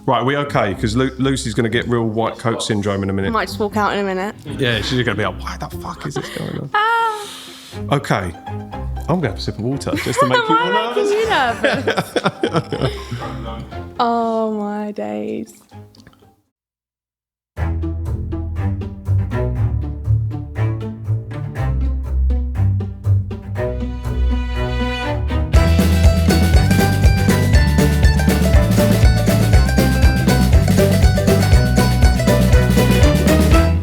Right, are we okay? Because Lucy's going to get real white coat syndrome in a minute. I might just walk out in a minute. Yeah, she's going to be like, why the fuck is this going on? Okay. I'm going to have a sip of water just to make you Why nervous. making you nervous? Oh, my days.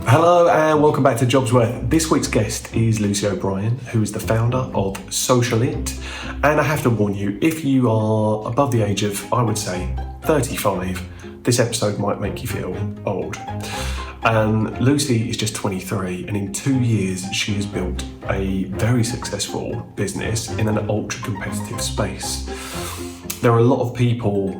Hello and welcome back to JobsWorth. This week's guest is Lucy O'Brien, who is the founder of Social It. And I have to warn you, if you are above the age of, I would say, 35, this episode might make you feel old. Lucy is just 23, and in 2 years she has built a very successful business in an ultra-competitive space. There are a lot of people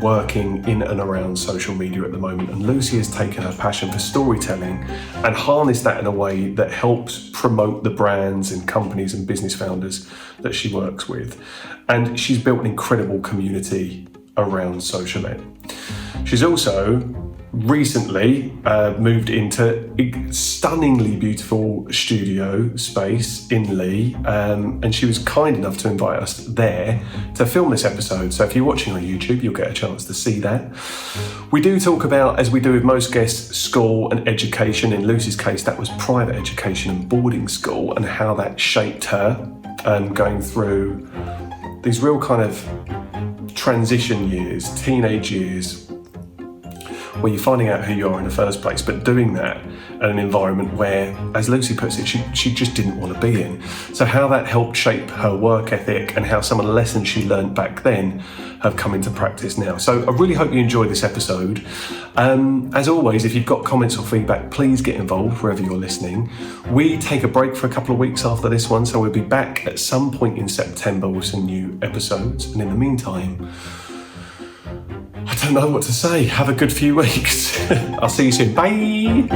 working in and around social media at the moment, and Lucy has taken her passion for storytelling and harnessed that in a way that helps promote the brands and companies and business founders that she works with. And she's built an incredible community around Social It. She's also recently moved into a stunningly beautiful studio space in Lee, and she was kind enough to invite us there to film this episode. So if you're watching on YouTube, you'll get a chance to see that. We do talk about, as we do with most guests, school and education. In Lucy's case, that was private education and boarding school, and how that shaped her going through these real kind of transition years, teenage years, where you're finding out who you are in the first place, but doing that in an environment where, as Lucy puts it, she just didn't want to be in. So how that helped shape her work ethic and how some of the lessons she learned back then have come into practice now. So I really hope you enjoyed this episode. As always, if you've got comments or feedback, please get involved wherever you're listening. We take a break for a couple of weeks after this one, so we'll be back at some point in September with some new episodes. And in the meantime, I don't know what to say. Have a good few weeks. I'll see you soon. Bye.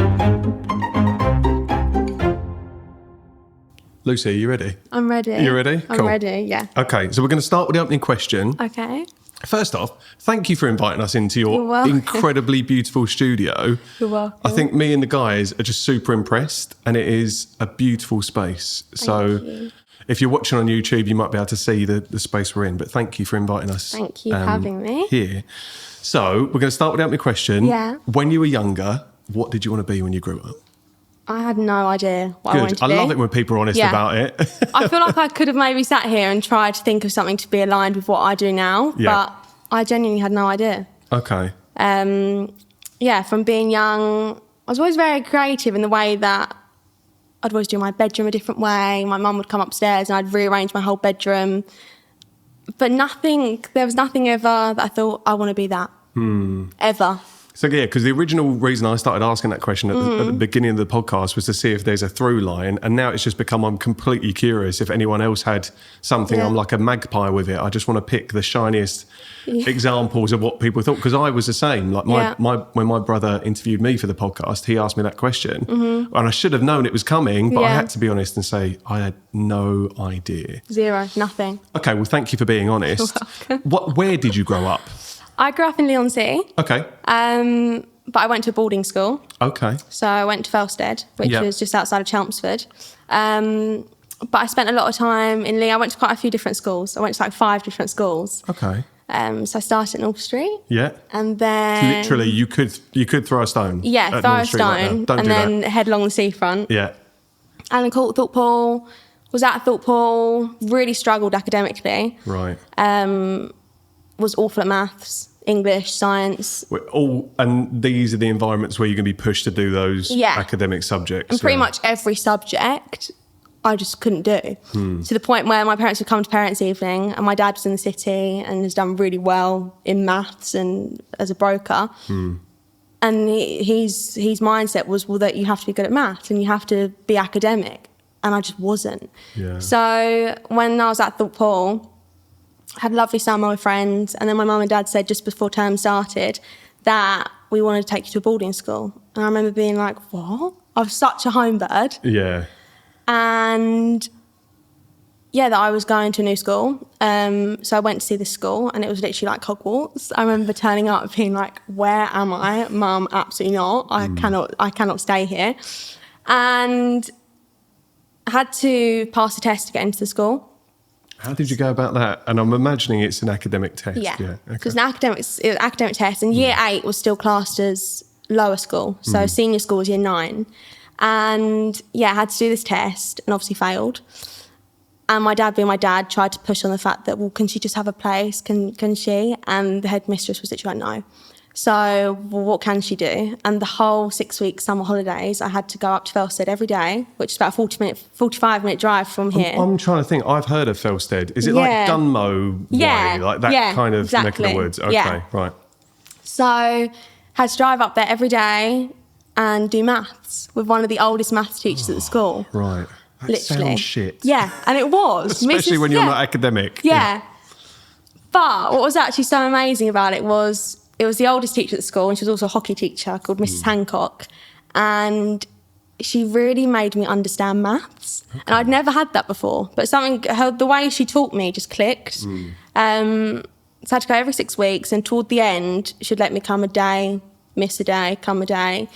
Lucy, are you ready? I'm ready. You ready? I'm Cool. ready, yeah. Okay, so we're going to start with the opening question. Okay. First off, thank you for inviting us into You're your welcome. incredibly beautiful studio. You're welcome. I think me and the guys are just super impressed, and it is a beautiful space. Thank you. If you're watching on YouTube, you might be able to see the space we're in, but thank you for inviting us. Thank you for having me. Here. So we're going to start with the opening question. Yeah. When you were younger, what did you want to be when you grew up? I had no idea what I wanted Good. to I be. love it when people are honest Yeah. about it. I feel like I could have maybe sat here and tried to think of something to be aligned with what I do now, Yeah. but I genuinely had no idea. Okay. From being young, I was always very creative in the way that I'd always do my bedroom a different way. My mum would come upstairs and I'd rearrange my whole bedroom. But there was nothing ever that I thought, I want to be that. Ever. So yeah, because the original reason I started asking that question at the beginning of the podcast was to see if there's a through line, and now it's just become, I'm completely curious if anyone else had something. Yeah. I'm like a magpie with it. I just want to pick the shiniest examples of what people thought, because I was the same. Like when my brother interviewed me for the podcast, he asked me that question, and I should have known it was coming, but I had to be honest and say I had no idea. Zero, nothing. Okay, well, thank you for being honest. Where did you grow up? I grew up in Leigh-on-Sea, Okay. but I went to a boarding school. Okay. So I went to Felsted, which was just outside of Chelmsford. But I spent a lot of time in Lee. I went to quite a few different schools. I went to like 5 different schools. Okay. So I started at North Street. Yeah. And then... Literally, you could throw a stone. Yeah, at throw North a Street like that. stone Don't and do then that. head along the seafront. Yeah. And then caught Thorpe Pool, was at Thorpe Pool, really struggled academically. Right. Was awful at maths, English, science. And these are the environments where you're going to be pushed to do those Yeah. academic subjects. And pretty much every subject I just couldn't do. To the point where my parents would come to parents' evening and my dad was in the city and has done really well in maths and as a broker. And his mindset was, well, that you have to be good at maths and you have to be academic. And I just wasn't. Yeah. So when I was at Thorpe Pool, I had a lovely summer with friends. And then my mum and dad said just before term started that we wanted to take you to a boarding school. And I remember being like, what? I was such a home bird. Yeah. And that I was going to a new school. So I went to see the school, and it was literally like Hogwarts. I remember turning up and being like, where am I? Mum, absolutely not. I cannot stay here. And I had to pass a test to get into the school. How did you go about that? And I'm imagining it's an academic test. Yeah. Okay. So it was an academic test, and year 8 was still classed as lower school. So senior school was year 9. And I had to do this test and obviously failed. And my dad, being my dad, tried to push on the fact that, well, can she just have a place? Can she? And the headmistress was literally like, no. So, well, what can she do? And the whole 6-week summer holidays, I had to go up to Felsted every day, which is about a 45-minute drive from here. I'm trying to think. I've heard of Felsted. Is it like Dunmow way? Like that kind of neck of the woods? Okay, right. So, had to drive up there every day and do maths with one of the oldest maths teachers at the school. Right. That literally. Sounds shit. Yeah, and it was. Especially when you're not academic. Yeah. But what was actually so amazing about it was the oldest teacher at the school, and she was also a hockey teacher called Mrs. Hancock. And she really made me understand maths. Okay. And I'd never had that before. But the way she taught me just clicked. So I had to go every 6 weeks, and toward the end, she'd let me come a day, miss a day, come a day.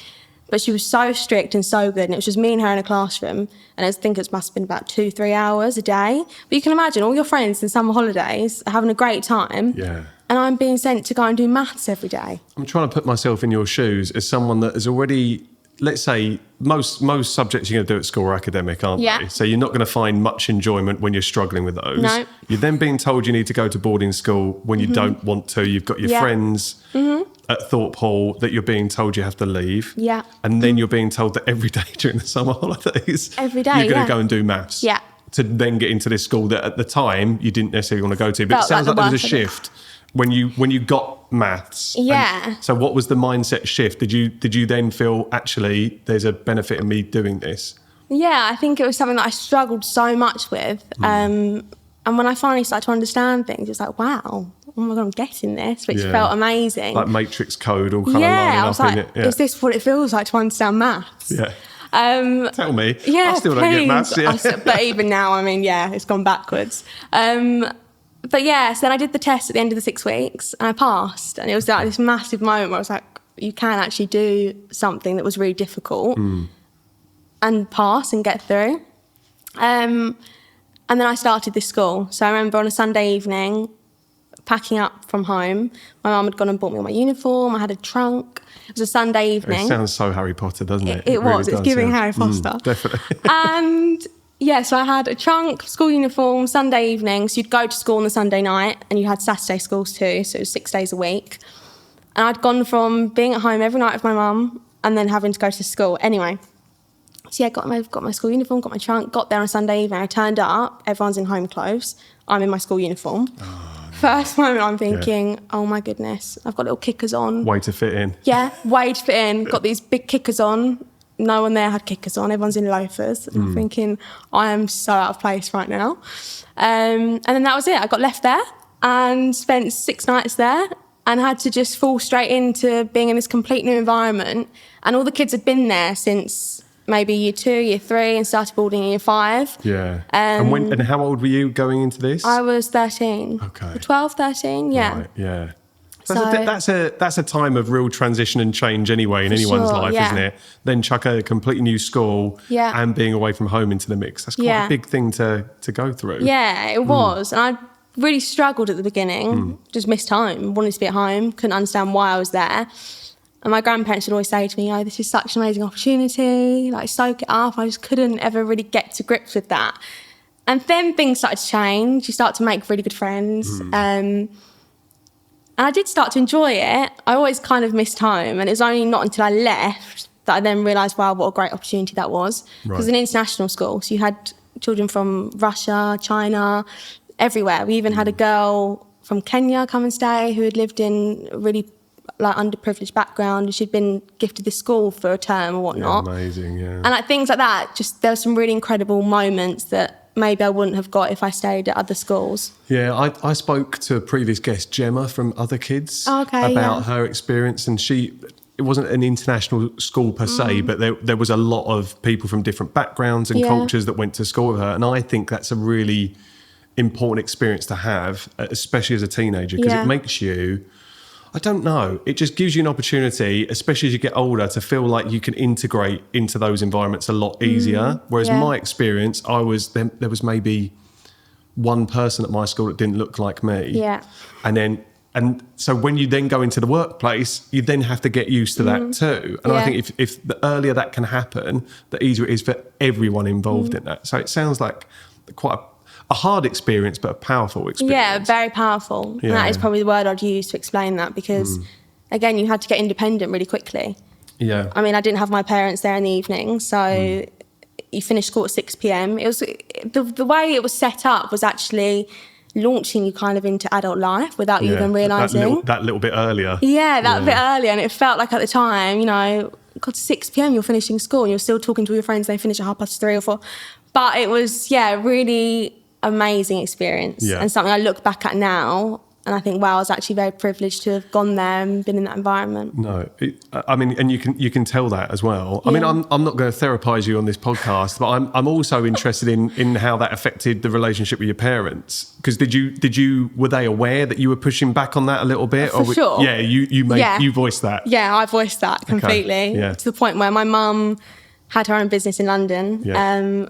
But she was so strict and so good, and it was just me and her in a classroom, and I think it must have been about 2-3 hours a day. But you can imagine all your friends in summer holidays are having a great time, and I'm being sent to go and do maths every day. I'm trying to put myself in your shoes as someone that has already, let's say, most subjects you're going to do at school are academic, aren't they? So you're not going to find much enjoyment when you're struggling with those. No. You're then being told you need to go to boarding school when you don't want to. You've got your friends at Thorpe Hall that you're being told you have to leave. Yeah. And then you're being told that every day during the summer holidays, every day, you're going to go and do maths. Yeah. To then get into this school that at the time you didn't necessarily want to go to. But it sounds like there was a shift when you got maths. Yeah. So what was the mindset shift? Did you then feel, actually, there's a benefit in me doing this? Yeah, I think it was something that I struggled so much with. And when I finally started to understand things, it was like, wow, oh my God, I'm getting this, which felt amazing. Like matrix code all kind of lining I was up like, in it. Yeah. Is this what it feels like to understand maths? Yeah. Tell me. Yeah, I still don't get maths. Yeah. But even now, I mean, it's gone backwards. But so then I did the test at the end of the 6 weeks, and I passed. And it was like this massive moment where I was like, you can actually do something that was really difficult and pass and get through. And then I started this school. So I remember on a Sunday evening, packing up from home, my mum had gone and bought me all my uniform. I had a trunk. It was a Sunday evening. It sounds so Harry Potter, doesn't it? It was. Really it's giving Harry Potter. Definitely. And so I had a trunk, school uniform, Sunday evening. So you'd go to school on the Sunday night, and you had Saturday schools too. So it was 6 days a week. And I'd gone from being at home every night with my mum and then having to go to school. Anyway, so got my school uniform, got my trunk, got there on a Sunday evening. I turned up, everyone's in home clothes. I'm in my school uniform. First moment I'm thinking, oh my goodness, I've got little kickers on. Way to fit in. Yeah, way to fit in. Got these big kickers on. No one there had kickers on. Everyone's in loafers. I'm thinking, I am so out of place right now. And then that was it. I got left there and spent 6 nights there and had to just fall straight into being in this complete new environment. And all the kids had been there since maybe year 2, year 3, and started boarding in year 5. Yeah. And how old were you going into this? I was 13. Okay. 12, 13, yeah. Right, yeah. That's a time of real transition and change anyway in anyone's life, isn't it? Then chuck a completely new school and being away from home into the mix. That's quite a big thing to go through. Yeah, it was. And I really struggled at the beginning, just missed home, wanted to be at home, couldn't understand why I was there. And my grandparents would always say to me, oh, this is such an amazing opportunity, like soak it up. I just couldn't ever really get to grips with that. And then things started to change. You start to make really good friends. And I did start to enjoy it. I always kind of missed home. And it was only not until I left that I then realised, wow, what a great opportunity that was. Because it was an international school. So you had children from Russia, China, everywhere. We even had a girl from Kenya come and stay who had lived in a really underprivileged background. She'd been gifted this school for a term or whatnot. Yeah, amazing, yeah. And things like that, just there were some really incredible moments that maybe I wouldn't have got if I stayed at other schools. Yeah, I spoke to a previous guest, Gemma from Other Kids, about her experience, and it wasn't an international school per se, but there was a lot of people from different backgrounds and cultures that went to school with her. And I think that's a really important experience to have, especially as a teenager, because it makes you, I don't know, it just gives you an opportunity, especially as you get older, to feel like you can integrate into those environments a lot easier. Whereas my experience, there was maybe one person at my school that didn't look like me. Yeah. And so when you then go into the workplace, you then have to get used to that too. And I think if the earlier that can happen, the easier it is for everyone involved in that. So it sounds like quite a hard experience, but a powerful experience. Yeah, very powerful. Yeah. And that is probably the word I'd use to explain that, because again, you had to get independent really quickly. Yeah. I mean, I didn't have my parents there in the evening, so you finished school at 6 p.m. It was the way it was set up was actually launching you kind of into adult life without you even realising. That little bit earlier. Yeah, that bit earlier. And it felt like at the time, you know, God, 6 p.m. you're finishing school and you're still talking to all your friends, they finish at 3:30 or 4. But it was, really amazing experience and something I look back at now. And I think, wow, I was actually very privileged to have gone there and been in that environment. No, I mean, and you can tell that as well. I mean, I'm not going to therapise you on this podcast, but I'm also interested in how that affected the relationship with your parents. Because were they aware that you were pushing back on that a little bit? For sure. Yeah, you voiced that. Yeah, I voiced that completely. Okay. Yeah. To the point where my mum had her own business in London. Yeah.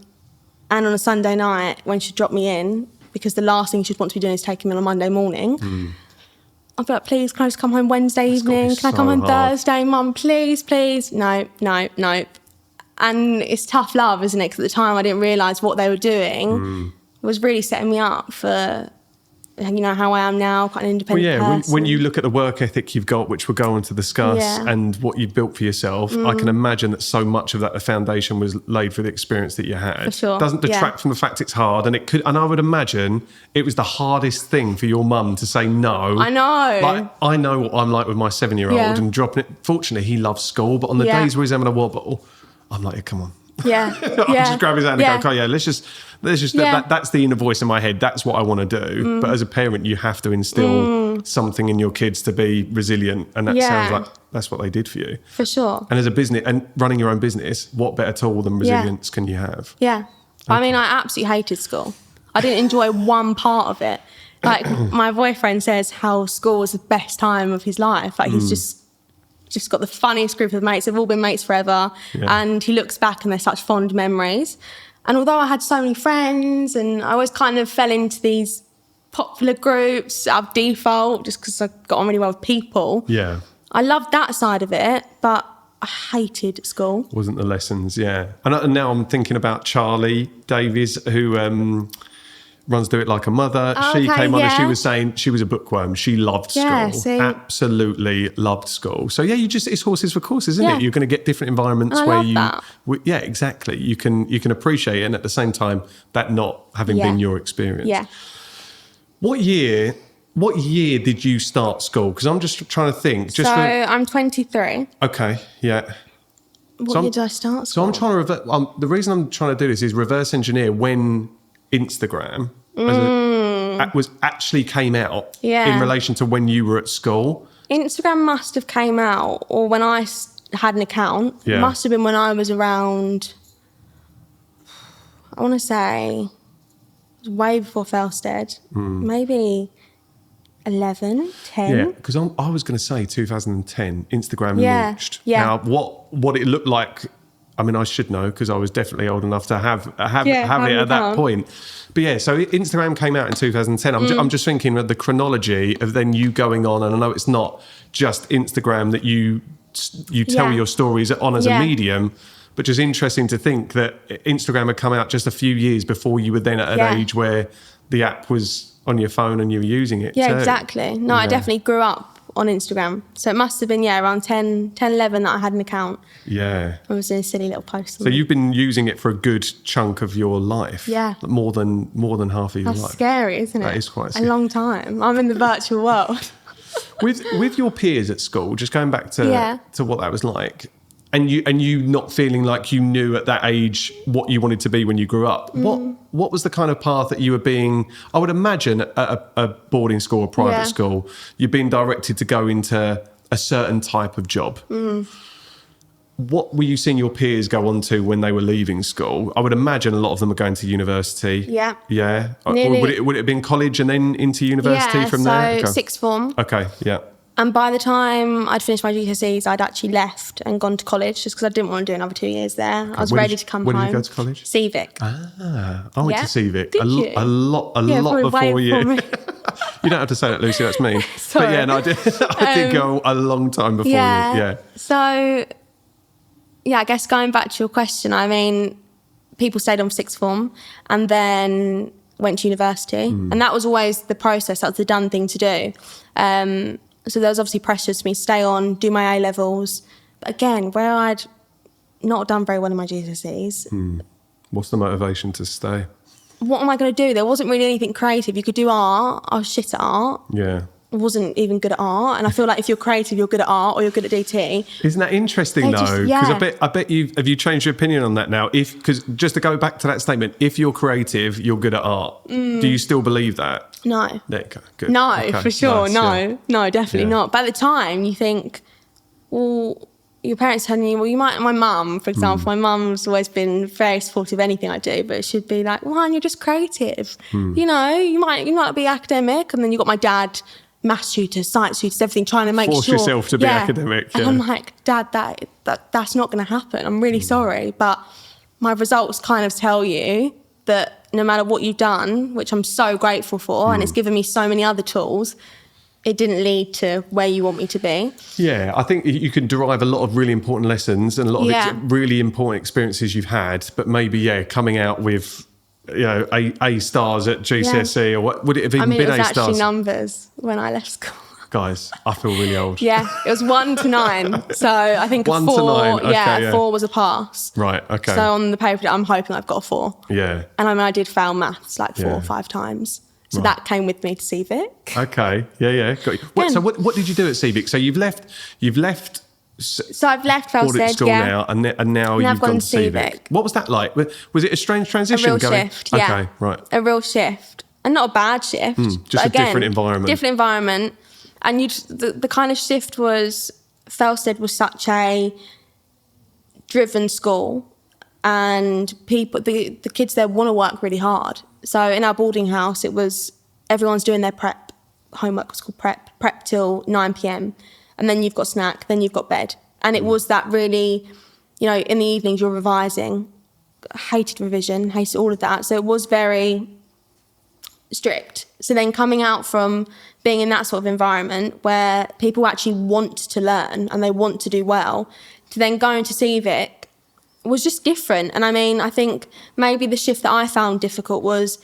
And on a Sunday night when she'd drop me in, because the last thing she'd want to be doing is taking me on a Monday morning. I'd be like, please, can I just come home Wednesday evening? Can I come home Thursday, Mum? Please. No. And it's tough love, isn't it? Because at the time I didn't realise what they were doing. It was really setting me up for, you know, how I am now, quite an independent person. When you look at the work ethic you've got, which we're going to discuss, and what you've built for yourself, I can imagine that so much of that, the foundation was laid for the experience that you had. For sure. Doesn't detract from the fact it's hard, and I would imagine it was the hardest thing for your mum to say no. I know. Like, I know what I'm like with my 7-year-old and dropping it. Fortunately, he loves school, but on the days where he's having a wobble, I'm like, come on. Yeah. I'll just grab his hand and go, okay, let's just that's the inner voice in my head. That's what I want to do. But as a parent, you have to instill something in your kids to be resilient. And that sounds like that's what they did for you. For sure. And as a business and running your own business, what better tool than resilience can you have? Yeah. Okay. I mean, I absolutely hated school. I didn't enjoy one part of it. Like my boyfriend says how school was the best time of his life. Like he's just got the funniest group of mates. They've all been mates forever. Yeah. And he looks back and they're such fond memories. And although I had so many friends and I always kind of fell into these popular groups out of default just because I got on really well with people. Yeah. I loved that side of it, but I hated school. Wasn't the lessons, yeah. And now I'm thinking about Charlie Davies, who runs Do It Like a Mother. She came on and she was saying she was a bookworm. She loved school. See? Absolutely loved school. So yeah, it's horses for courses, isn't it? You're going to get different environments where yeah, exactly. You can appreciate it, and at the same time, that not having been your experience. Yeah. What year did you start school? Because I'm just trying to think. I'm 23. Okay, yeah. What year did I start school? So I'm trying to the reason I'm trying to do this is reverse engineer when Instagram was actually came out in relation to when you were at school. Instagram must have came out, or when I had an account. It must have been when I was around, I want to say, it was way before Felsted. Maybe 11, 10. Yeah, because I was going to say 2010, Instagram launched. Yeah. Now, what it looked like, I mean, I should know because I was definitely old enough to have it at that point. But yeah, so Instagram came out in 2010. I'm just thinking of the chronology of then you going on, and I know it's not just Instagram that you tell your stories on as a medium, but just interesting to think that Instagram had come out just a few years before you were then at an age where the app was on your phone and you were using it too. Exactly. No, I definitely grew up on Instagram. So it must have been, around 10, 11 that I had an account. Yeah. I was doing silly little posts. So you've been using it for a good chunk of your life. Yeah. More than half of your life. That's scary, isn't it? That is quite scary. A long time. I'm in the virtual world. With your peers at school, just going back to what that was like, and you not feeling like you knew at that age what you wanted to be when you grew up. What was the kind of path that you were being? I would imagine at a boarding school or private school, you're being directed to go into a certain type of job. What were you seeing your peers go on to when they were leaving school? I would imagine a lot of them are going to university. Yeah. Yeah. Or would it have been college and then into university from there? So sixth form. Okay, yeah. And by the time I'd finished my GCSEs, I'd actually left and gone to college just because I didn't want to do another 2 years there. I was ready to come home. When did you go to college? Civic. I went to Civic Did you? a lot before you. You don't have to say that, Lucy. That's mean. Sorry. But yeah, no, I did. I did go a long time before you. Yeah. So, yeah, I guess going back to your question, I mean, people stayed on sixth form and then went to university, and that was always the process. That was the done thing to do. So there was obviously pressures for me to stay on, do my A levels. But again, where I'd not done very well in my GCSEs. What's the motivation to stay? What am I going to do? There wasn't really anything creative. You could do art. I was shit at art. Yeah. I wasn't even good at art. And I feel like if you're creative, you're good at art or you're good at DT. Isn't that interesting though? Because I bet have you changed your opinion on that now? Because just to go back to that statement, if you're creative, you're good at art. Do you still believe that? No. There you go. Good. No, Okay. for sure. Nice, No, definitely not. But at the time, you think, well, your parents telling you, well, you might, my mum, for example, my mum's always been very supportive of anything I do, but she'd be like, well, you're just creative. You know, you might not be academic. And then you've got my dad, maths tutors, science tutors, everything, trying to make Force sure. yourself to be academic. And I'm like, Dad, that's not going to happen. I'm really sorry. But my results kind of tell you that no matter what you've done, which I'm so grateful for, and it's given me so many other tools, it didn't lead to where you want me to be. Yeah, I think you can derive a lot of really important lessons and a lot of really important experiences you've had, but maybe, coming out with, you know, A stars at GCSE or what would it have even been A stars? I mean, it was actually numbers when I left school. Guys, I feel really old. Yeah, it was 1 to 9. So I think 1 a 4, to 9. Okay, 4 was a pass. Right, okay. So on the paper, I'm hoping I've got a 4. Yeah. And I mean, I did fail maths like 4 or 5 times. So that came with me to Civic. Okay, yeah, got you. So what did you do at Civic? So you've left. So I've left Boarding school now, and now you've gone to Civic. What was that like? Was it a strange transition? A real shift, yeah. Okay, right. A real shift, and not a bad shift. Just a different environment. Different environment, and the kind of shift was Felsted was such a driven school, and people, the kids there want to work really hard. So in our boarding house, it was everyone's doing their prep. Homework was called prep till 9 p.m. And then you've got snack, then you've got bed. And it was that really, you know, in the evenings you're revising. Hated revision, hated all of that. So it was very strict. So then coming out from being in that sort of environment where people actually want to learn and they want to do well, to then going to Civic was just different. And I mean, I think maybe the shift that I found difficult was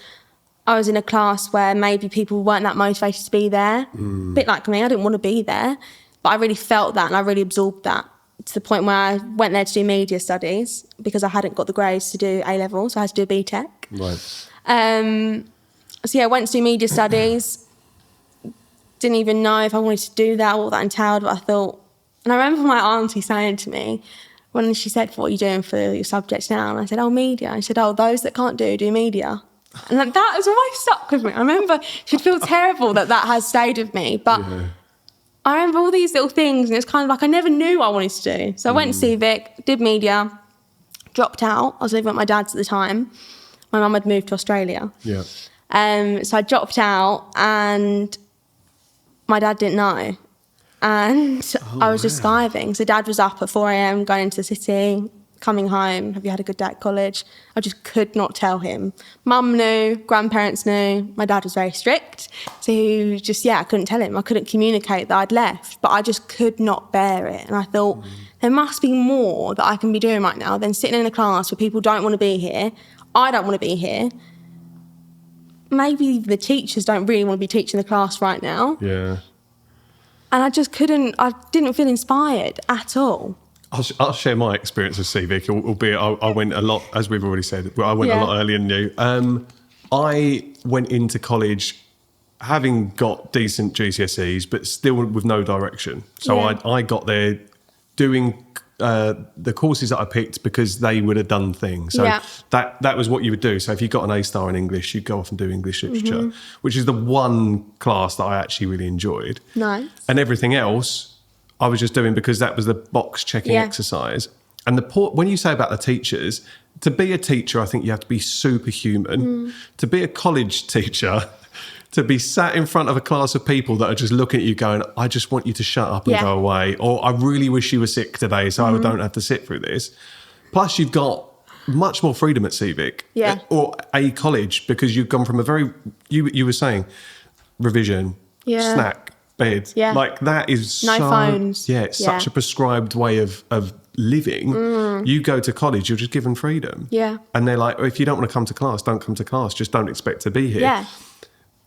I was in a class where maybe people weren't that motivated to be there. A bit like me, I didn't want to be there. But I really felt that and I really absorbed that to the point where I went there to do media studies because I hadn't got the grades to do A-level, so I had to do a BTEC. Right. So yeah, I went to do media studies. Didn't even know if I wanted to do that or what that entailed, but I thought... And I remember my auntie saying to me, when she said, what are you doing for your subjects now? And I said, media. And she said, those that can't do media. And that has always stuck with me. I remember she'd feel terrible that has stayed with me, but... Yeah. I remember all these little things and it's kind of like I never knew I wanted to do. So I went to Civic, did media, dropped out. I was living with my dad's at the time. My mum had moved to Australia. Yeah. So I dropped out and my dad didn't know. And I was just skiving. So Dad was up at 4 a.m, going into the city, coming home. Have you had a good day at college? I just could not tell him. Mum knew, grandparents knew. My dad was very strict. So he just, I couldn't tell him. I couldn't communicate that I'd left, but I just could not bear it. And I thought, there must be more that I can be doing right now than sitting in a class where people don't want to be here. I don't want to be here. Maybe the teachers don't really want to be teaching the class right now. Yeah. And I just I didn't feel inspired at all. I'll share my experience of Civic, albeit I went a lot, as we've already said, I went a lot earlier than you. I went into college having got decent GCSEs, but still with no direction. So I got there doing the courses that I picked because they would have done things. So that was what you would do. So if you got an A star in English, you'd go off and do English literature, which is the one class that I actually really enjoyed. Nice. And everything else, I was just doing because that was the box checking exercise. And when you say about the teachers, to be a teacher, I think you have to be superhuman. To be a college teacher, to be sat in front of a class of people that are just looking at you going, I just want you to shut up and go away. Or I really wish you were sick today so I don't have to sit through this. Plus you've got much more freedom at Civic or a college, because you've gone from a very, you were saying, revision, snack, bed. Yeah. Like that is no phones. Yeah, it's such a prescribed way of living. You go to college, you're just given freedom. Yeah. And they're like, if you don't want to come to class, don't come to class. Just don't expect to be here. Yeah.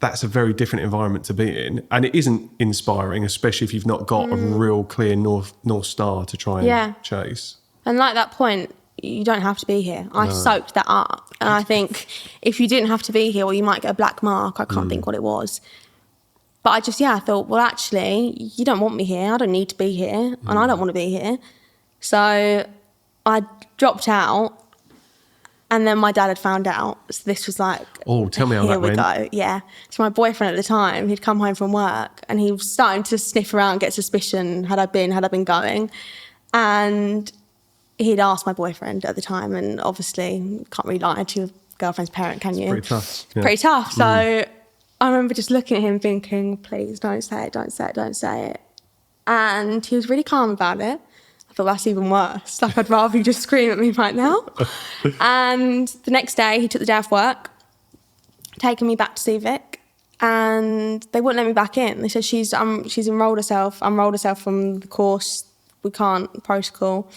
That's a very different environment to be in. And it isn't inspiring, especially if you've not got a real clear North Star to try and chase. And like that point, you don't have to be here. I soaked that up. And I think if you didn't have to be here, well, you might get a black mark. I can't think what it was. But I just, I thought, well, actually, you don't want me here. I don't need to be here. And I don't want to be here. So I dropped out. And then my dad had found out. So this was like, oh, tell me how that went. Here we go. Yeah. So my boyfriend at the time, he'd come home from work and he was starting to sniff around, get suspicion. Had I been going? And he'd asked my boyfriend at the time, and obviously can't really lie to your girlfriend's parent, can you? It's pretty tough. Yeah. Pretty tough. So I remember just looking at him thinking, please don't say it, don't say it, don't say it. And he was really calm about it. I thought, that's even worse. Like, I'd rather you just scream at me right now. And the next day, he took the day off work, taking me back to Civic, and they wouldn't let me back in. They said she's unrolled herself from the course. We can't, protocol.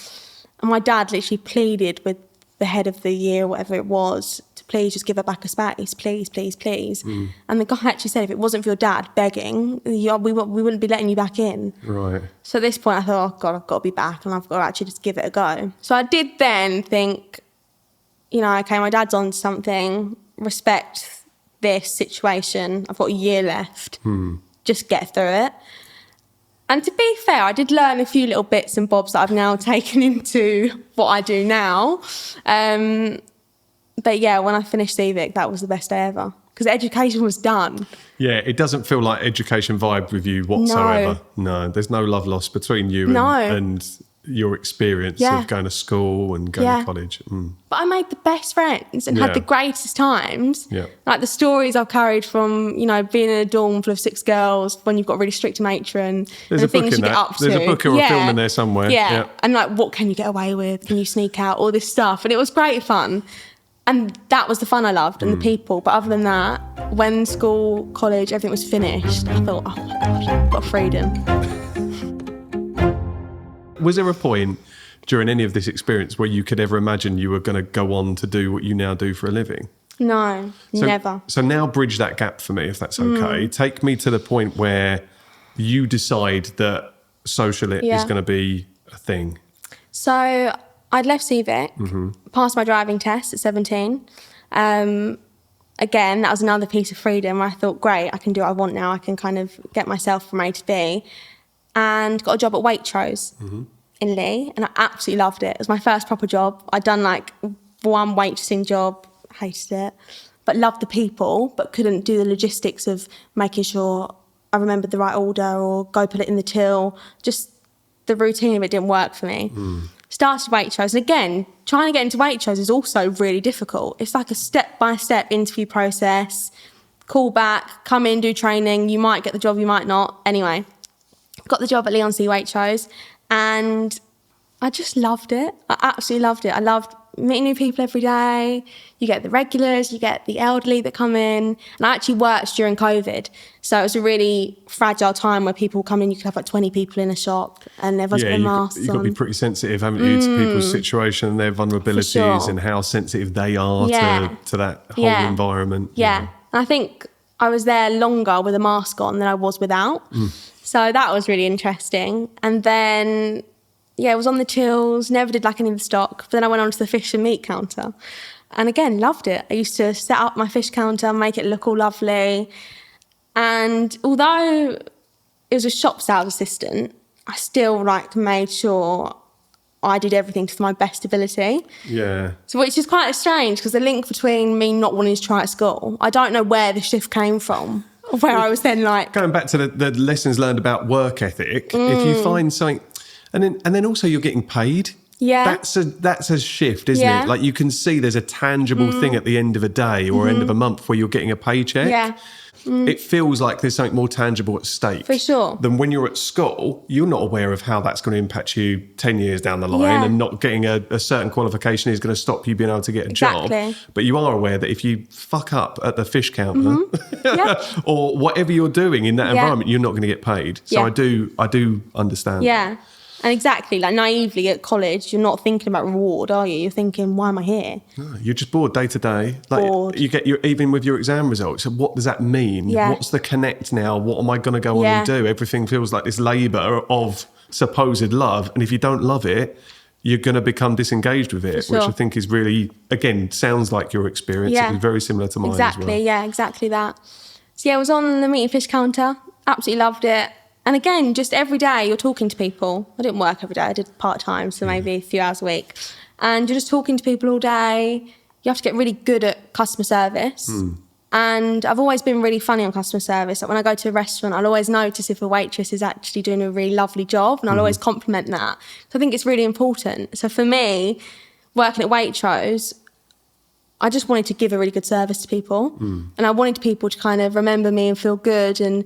And my dad literally pleaded with the head of the year, whatever it was, to please just give her back a space, please, please, please. And the guy actually said, if it wasn't for your dad begging, we wouldn't be letting you back in. Right. So at this point I thought, oh God, I've got to be back and I've got to actually just give it a go. So I did then think, okay, my dad's on something, respect this situation. I've got a year left. Just get through it. And to be fair, I did learn a few little bits and bobs that I've now taken into what I do now. But yeah, when I finished Civic, that was the best day ever. Because education was done. Yeah, it doesn't feel like education vibed with you whatsoever. No, there's no love lost between you and your experience of going to school and going to college. But I made the best friends and had the greatest times. Yeah. Like the stories I've carried from, being in a dorm full of 6 girls when you've got a really strict matron. There's and the things you get up to. There's a book or a film in there somewhere. Yeah. And like, what can you get away with? Can you sneak out? All this stuff. And it was great fun. And that was the fun I loved and the people. But other than that, when school, college, everything was finished, I thought, oh my God, I've got freedom. Was there a point during any of this experience where you could ever imagine you were going to go on to do what you now do for a living? No, never. So now bridge that gap for me, if that's okay. Take me to the point where you decide that social lit is going to be a thing. So I'd left Civic, passed my driving test at 17. Again, that was another piece of freedom where I thought, great, I can do what I want now. I can kind of get myself from A to B. And got a job at Waitrose in Lee, and I absolutely loved it. It was my first proper job. I'd done like one waitressing job, hated it, but loved the people, but couldn't do the logistics of making sure I remembered the right order or go put it in the till. Just the routine of it didn't work for me. Started Waitrose, and again, trying to get into Waitrose is also really difficult. It's like a step-by-step interview process, call back, come in, do training, you might get the job, you might not. Anyway, got the job at Leon C Waitrose, and I just loved it. I absolutely loved it. I loved meeting new people every day. You get the regulars, you get the elderly that come in. And I actually worked during COVID. So it was a really fragile time where people come in, you could have like 20 people in a shop and everyone's got masks on. You've got to be pretty sensitive, haven't you, to people's situation and their vulnerabilities and how sensitive they are to that whole environment. Yeah. And I think I was there longer with a mask on than I was without. So that was really interesting. And then, I was on the tills, never did like any of the stock. But then I went on to the fish and meat counter. And again, loved it. I used to set up my fish counter, make it look all lovely. And although it was a shop sales assistant, I still made sure I did everything to my best ability. Yeah. So which is quite strange because the link between me not wanting to try at school, I don't know where the shift came from. Where I was then like... Going back to the lessons learned about work ethic, if you find something... And then also you're getting paid. Yeah. That's a shift, isn't it? Like you can see there's a tangible thing at the end of a day or end of a month where you're getting a paycheck. Yeah. It feels like there's something more tangible at stake. For sure. Than when you're at school, you're not aware of how that's going to impact you 10 years down the line, and not getting a certain qualification is going to stop you being able to get a job. But you are aware that if you fuck up at the fish counter or whatever you're doing in that environment, you're not going to get paid. So I do understand. Yeah. And exactly, like naively at college, you're not thinking about reward, are you? You're thinking, why am I here? No, you're just bored day to day. Like bored. You get even with your exam results. So what does that mean? Yeah. What's the connect now? What am I going to go on and do? Everything feels like this labour of supposed love, and if you don't love it, you're going to become disengaged with it, which I think is really, again, sounds like your experience. It was very similar to mine as well. Yeah, exactly that. So I was on the meat and fish counter, absolutely loved it. And again, just every day you're talking to people. I didn't work every day, I did part-time, so maybe a few hours a week. And you're just talking to people all day. You have to get really good at customer service. And I've always been really funny on customer service. Like when I go to a restaurant, I'll always notice if a waitress is actually doing a really lovely job, and I'll always compliment that. So I think it's really important. So for me, working at Waitrose, I just wanted to give a really good service to people. And I wanted people to kind of remember me and feel good and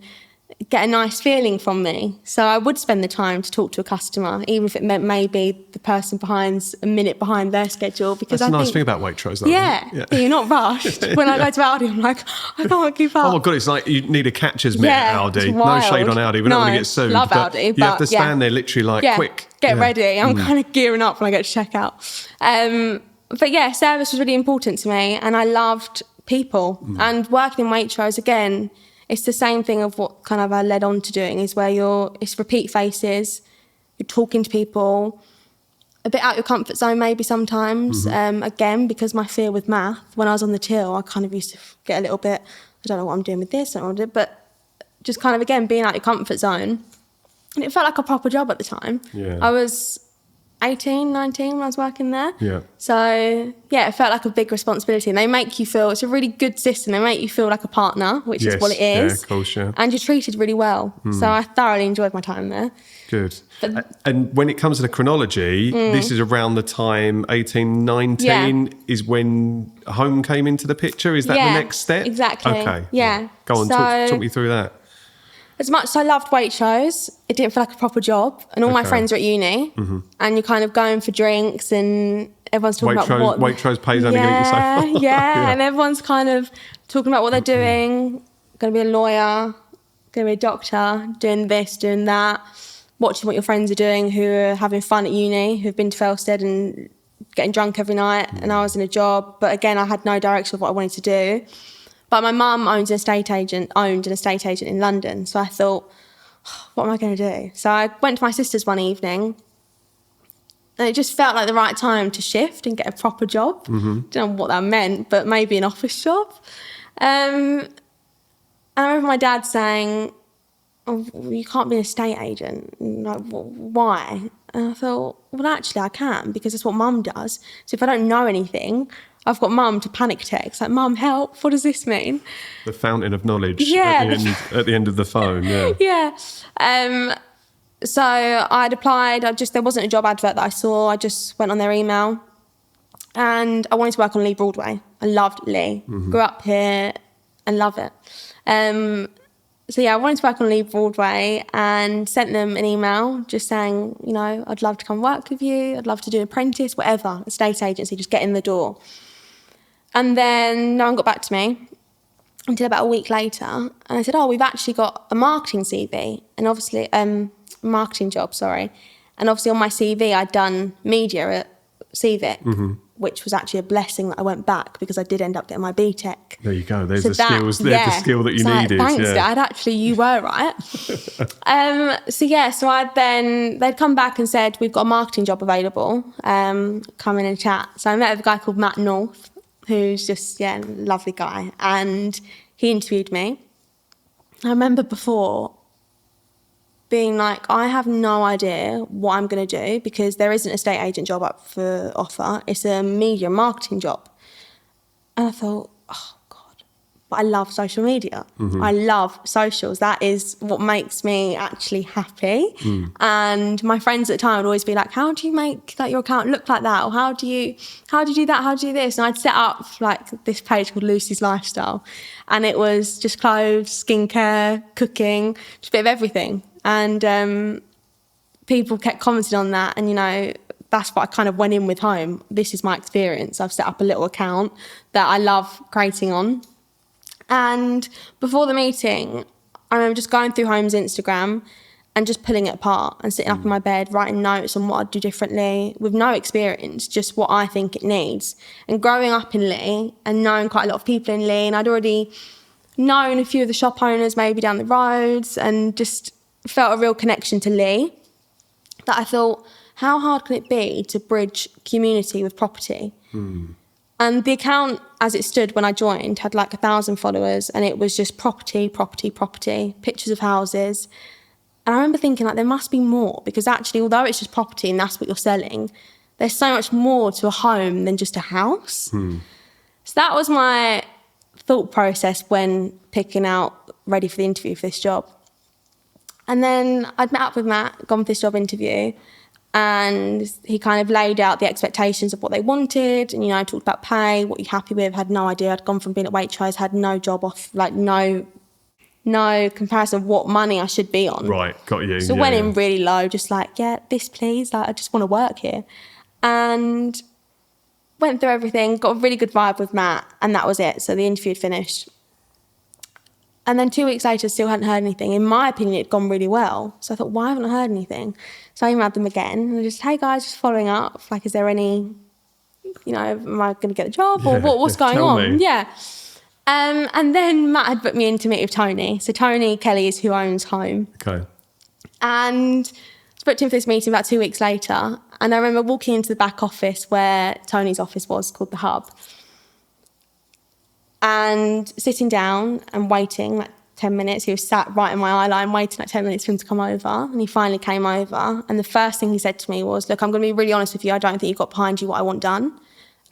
get a nice feeling from me. So I would spend the time to talk to a customer, even if it meant maybe the person behind's a minute behind their schedule. Because that's I a nice think, thing about Waitrose, though. Yeah, you're not rushed. When I go to Aldi, I'm like, I can't keep up. Oh my God, it's like you need a catcher's mitt at Aldi. No shade on Aldi, we're not going to get sued. Love but Aldi, you have to stand there literally like, quick. Get ready. I'm kind of gearing up when I get to check out. But yeah, service was really important to me, and I loved people. And working in Waitrose, again, it's the same thing of what kind of I led on to doing, is where it's repeat faces, you're talking to people, a bit out your comfort zone maybe sometimes. Again, because my fear with math, when I was on the till, I kind of used to get a little bit, I don't know what I'm doing with this, I don't know what I'm doing, but just kind of, again, being out your comfort zone. And it felt like a proper job at the time. I was 18, 19 when I was working there. So, it felt like a big responsibility. And they make you feel, it's a really good system. They make you feel like a partner, which is what it is. Yeah, of course, yeah. And you're treated really well. So I thoroughly enjoyed my time there. Good. And when it comes to the chronology, this is around the time 18, 19 is when home came into the picture. Is that the next step? Exactly. Okay. Yeah. Go on, talk me through that. As much as I loved Waitrose, it didn't feel like a proper job. And all my friends are at uni, and you're kind of going for drinks, and everyone's talking about what... Waitrose pays only going to get you so far. And everyone's kind of talking about what they're doing, going to be a lawyer, going to be a doctor, doing this, doing that, watching what your friends are doing who are having fun at uni, who've been to Felsted and getting drunk every night, and I was in a job. But again, I had no direction of what I wanted to do. But my mum owned an estate agent in London. So I thought, what am I going to do? So I went to my sister's one evening, and it just felt like the right time to shift and get a proper job. Don't know what that meant, but maybe an office job. And I remember my dad saying, oh, you can't be an estate agent. And like, why? And I thought, well, actually I can, because that's what mum does. So if I don't know anything, I've got mum to panic text, like, mum, help, what does this mean? The fountain of knowledge at the end of the phone, So I'd applied, there wasn't a job advert that I saw, I just went on their email, and I wanted to work on Lee Broadway. I loved Lee, grew up here and love it. I wanted to work on Lee Broadway and sent them an email just saying, you know, I'd love to come work with you, I'd love to do an apprentice, whatever, estate agency, just get in the door. And then no one got back to me until about a week later. And I said, we've actually got a marketing CV, and obviously, marketing job, sorry. And obviously on my CV, I'd done media at CVIC, which was actually a blessing that I went back, because I did end up getting my BTEC. There you go. There's the skills. There's the skill that you needed. Thanks, Dad. Actually, you were right. They'd come back and said, we've got a marketing job available. Come in and chat. So I met with a guy called Matt North, who's just, lovely guy. And he interviewed me. I remember before being like, I have no idea what I'm going to do, because there isn't a estate agent job up for offer. It's a media marketing job. And I thought, oh God, but I love social media. I love socials. That is what makes me actually happy. And my friends at the time would always be like, how do you make like your account look like that? Or how do you do that? How do you do this? And I'd set up like this page called Lucy's Lifestyle. And it was just clothes, skincare, cooking, just a bit of everything. And people kept commenting on that. And, you know, that's what I kind of went in with home. This is my experience. I've set up a little account that I love creating on. And before the meeting, I remember just going through Home's Instagram and just pulling it apart and sitting up in my bed, writing notes on what I'd do differently with no experience, just what I think it needs. And growing up in Lee and knowing quite a lot of people in Lee, and I'd already known a few of the shop owners maybe down the roads and just felt a real connection to Lee, that I thought, how hard can it be to bridge community with property? And the account, as it stood when I joined, had like 1,000 followers, and it was just property, pictures of houses. And I remember thinking, like, there must be more, because actually, although it's just property and that's what you're selling, there's so much more to a home than just a house. So that was my thought process when picking out ready for the interview for this job. And then I'd met up with Matt, gone for this job interview, and he kind of laid out the expectations of what they wanted, and, you know, talked about pay, what you're happy with. Had no idea. I'd gone from being at Waitrose, had no job off, like no comparison of what money I should be on. Right, got you. So went in really low, just like, yeah, this please, like, I just want to work here. And went through everything, got a really good vibe with Matt, and that was it. So the interview had finished. And then 2 weeks later, still hadn't heard anything. In my opinion, it'd gone really well. So I thought, why haven't I heard anything? So I emailed them again and I just, hey guys, just following up. Like, is there any, you know, am I going to get the job, or what's going on? Me. Yeah. And then Matt had booked me in to meet with Tony. So Tony Kelly is who owns Home. Okay. And I booked him for this meeting about 2 weeks later. And I remember walking into the back office where Tony's office was, called the Hub, and sitting down and waiting like 10 minutes. He was sat right in my eye line waiting like 10 minutes for him to come over. And he finally came over. And the first thing he said to me was, look, I'm going to be really honest with you. I don't think you've got behind you what I want done.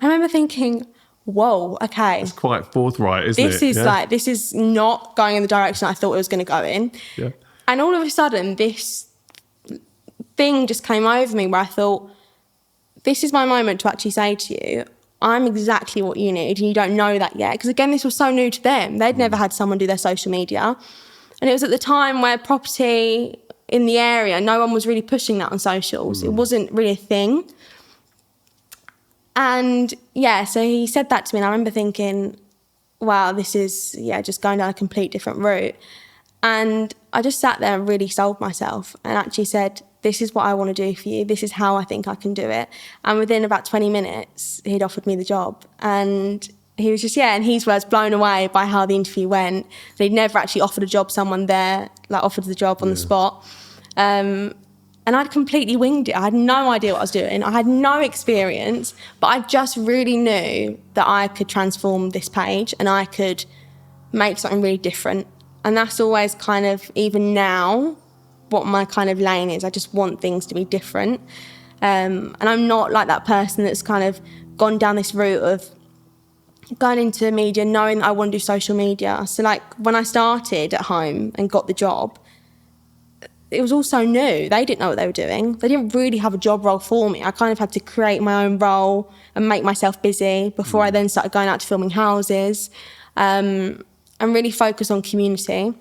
I remember thinking, whoa, okay. It's quite forthright, isn't it? This is not going in the direction I thought it was going to go in. Yeah. And all of a sudden, this thing just came over me where I thought, this is my moment to actually say to you, I'm exactly what you need, and you don't know that yet. Because again, this was so new to them. They'd never had someone do their social media. And it was at the time where property in the area, no one was really pushing that on socials. It wasn't really a thing. And yeah, so he said that to me, and I remember thinking, wow, this is, just going down a complete different route. And I just sat there and really sold myself and actually said, this is what I want to do for you. This is how I think I can do it. And within about 20 minutes, he'd offered me the job. And he was just, in his words, blown away by how the interview went. He'd never actually offered a job someone there, like offered the job on the spot. And I'd completely winged it. I had no idea what I was doing. I had no experience, but I just really knew that I could transform this page and I could make something really different. And that's always kind of, even now, what my kind of lane is. I just want things to be different. And I'm not like that person that's kind of gone down this route of going into media knowing that I want to do social media. So like when I started at Home and got the job, it was all so new. They didn't know what they were doing. They didn't really have a job role for me. I kind of had to create my own role and make myself busy before I then started going out to filming houses, and really focus on community.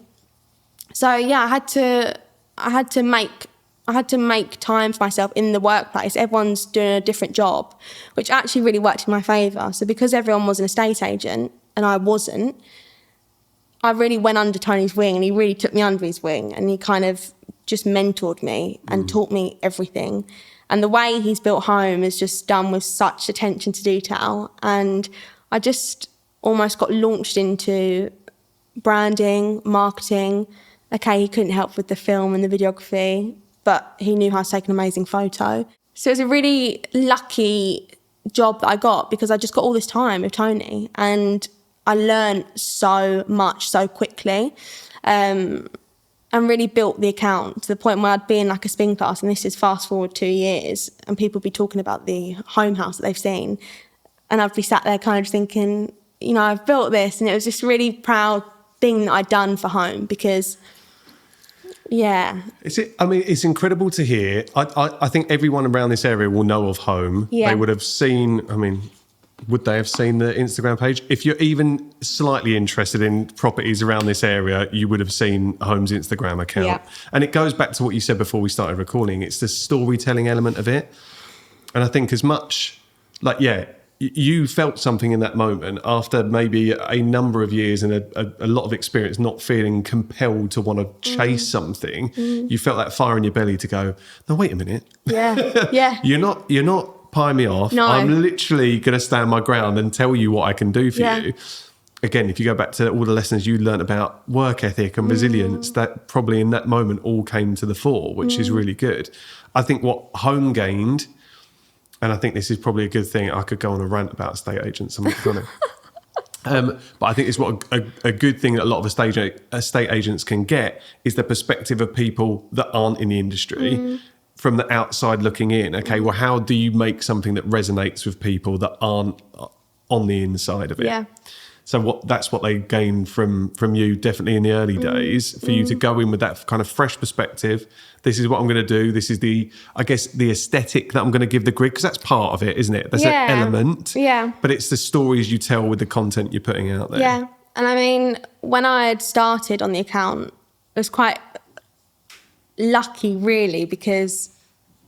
So yeah, I had to make time for myself in the workplace. Everyone's doing a different job, which actually really worked in my favour. So because everyone was an estate agent and I wasn't, I really went under Tony's wing, and he really took me under his wing, and he kind of just mentored me and taught me everything. And the way he's built Home is just done with such attention to detail. And I just almost got launched into branding, marketing. Okay, he couldn't help with the film and the videography, but he knew how to take an amazing photo. So it was a really lucky job that I got, because I just got all this time with Tony, and I learned so much so quickly, and really built the account to the point where I'd be in like a spin class, and this is fast forward 2 years, and people would be talking about the home house that they've seen, and I'd be sat there kind of thinking, you know, I've built this, and it was just a really proud thing that I'd done for home because, yeah. It's incredible to hear. I think everyone around this area will know of home. Yeah. They would have seen, would they have seen the Instagram page? If you're even slightly interested in properties around this area, you would have seen Home's Instagram account. Yeah. And it goes back to what you said before we started recording. It's the storytelling element of it. And I think as much, you felt something in that moment after maybe a number of years and a lot of experience not feeling compelled to want to chase something. You felt that fire in your belly to go, no, wait a minute. Yeah, yeah. You're not pie me off. No. I'm literally going to stand my ground and tell you what I can do for you. Again, if you go back to all the lessons you learned about work ethic and resilience, that probably in that moment all came to the fore, which is really good. I think what Home gained, and I think this is probably a good thing, I could go on a rant about estate agents, I'm not going to. But I think it's what a good thing that a lot of estate agents can get is the perspective of people that aren't in the industry. From the outside looking in, okay, well, how do you make something that resonates with people that aren't on the inside of it? Yeah. So that's what they gained from you, definitely in the early days, for you to go in with that kind of fresh perspective. This is what I'm going to do. This is the aesthetic that I'm going to give the grid, because that's part of it, isn't it? That's an element. Yeah. But it's the stories you tell with the content you're putting out there. Yeah. And when I had started on the account, it was quite lucky, really, because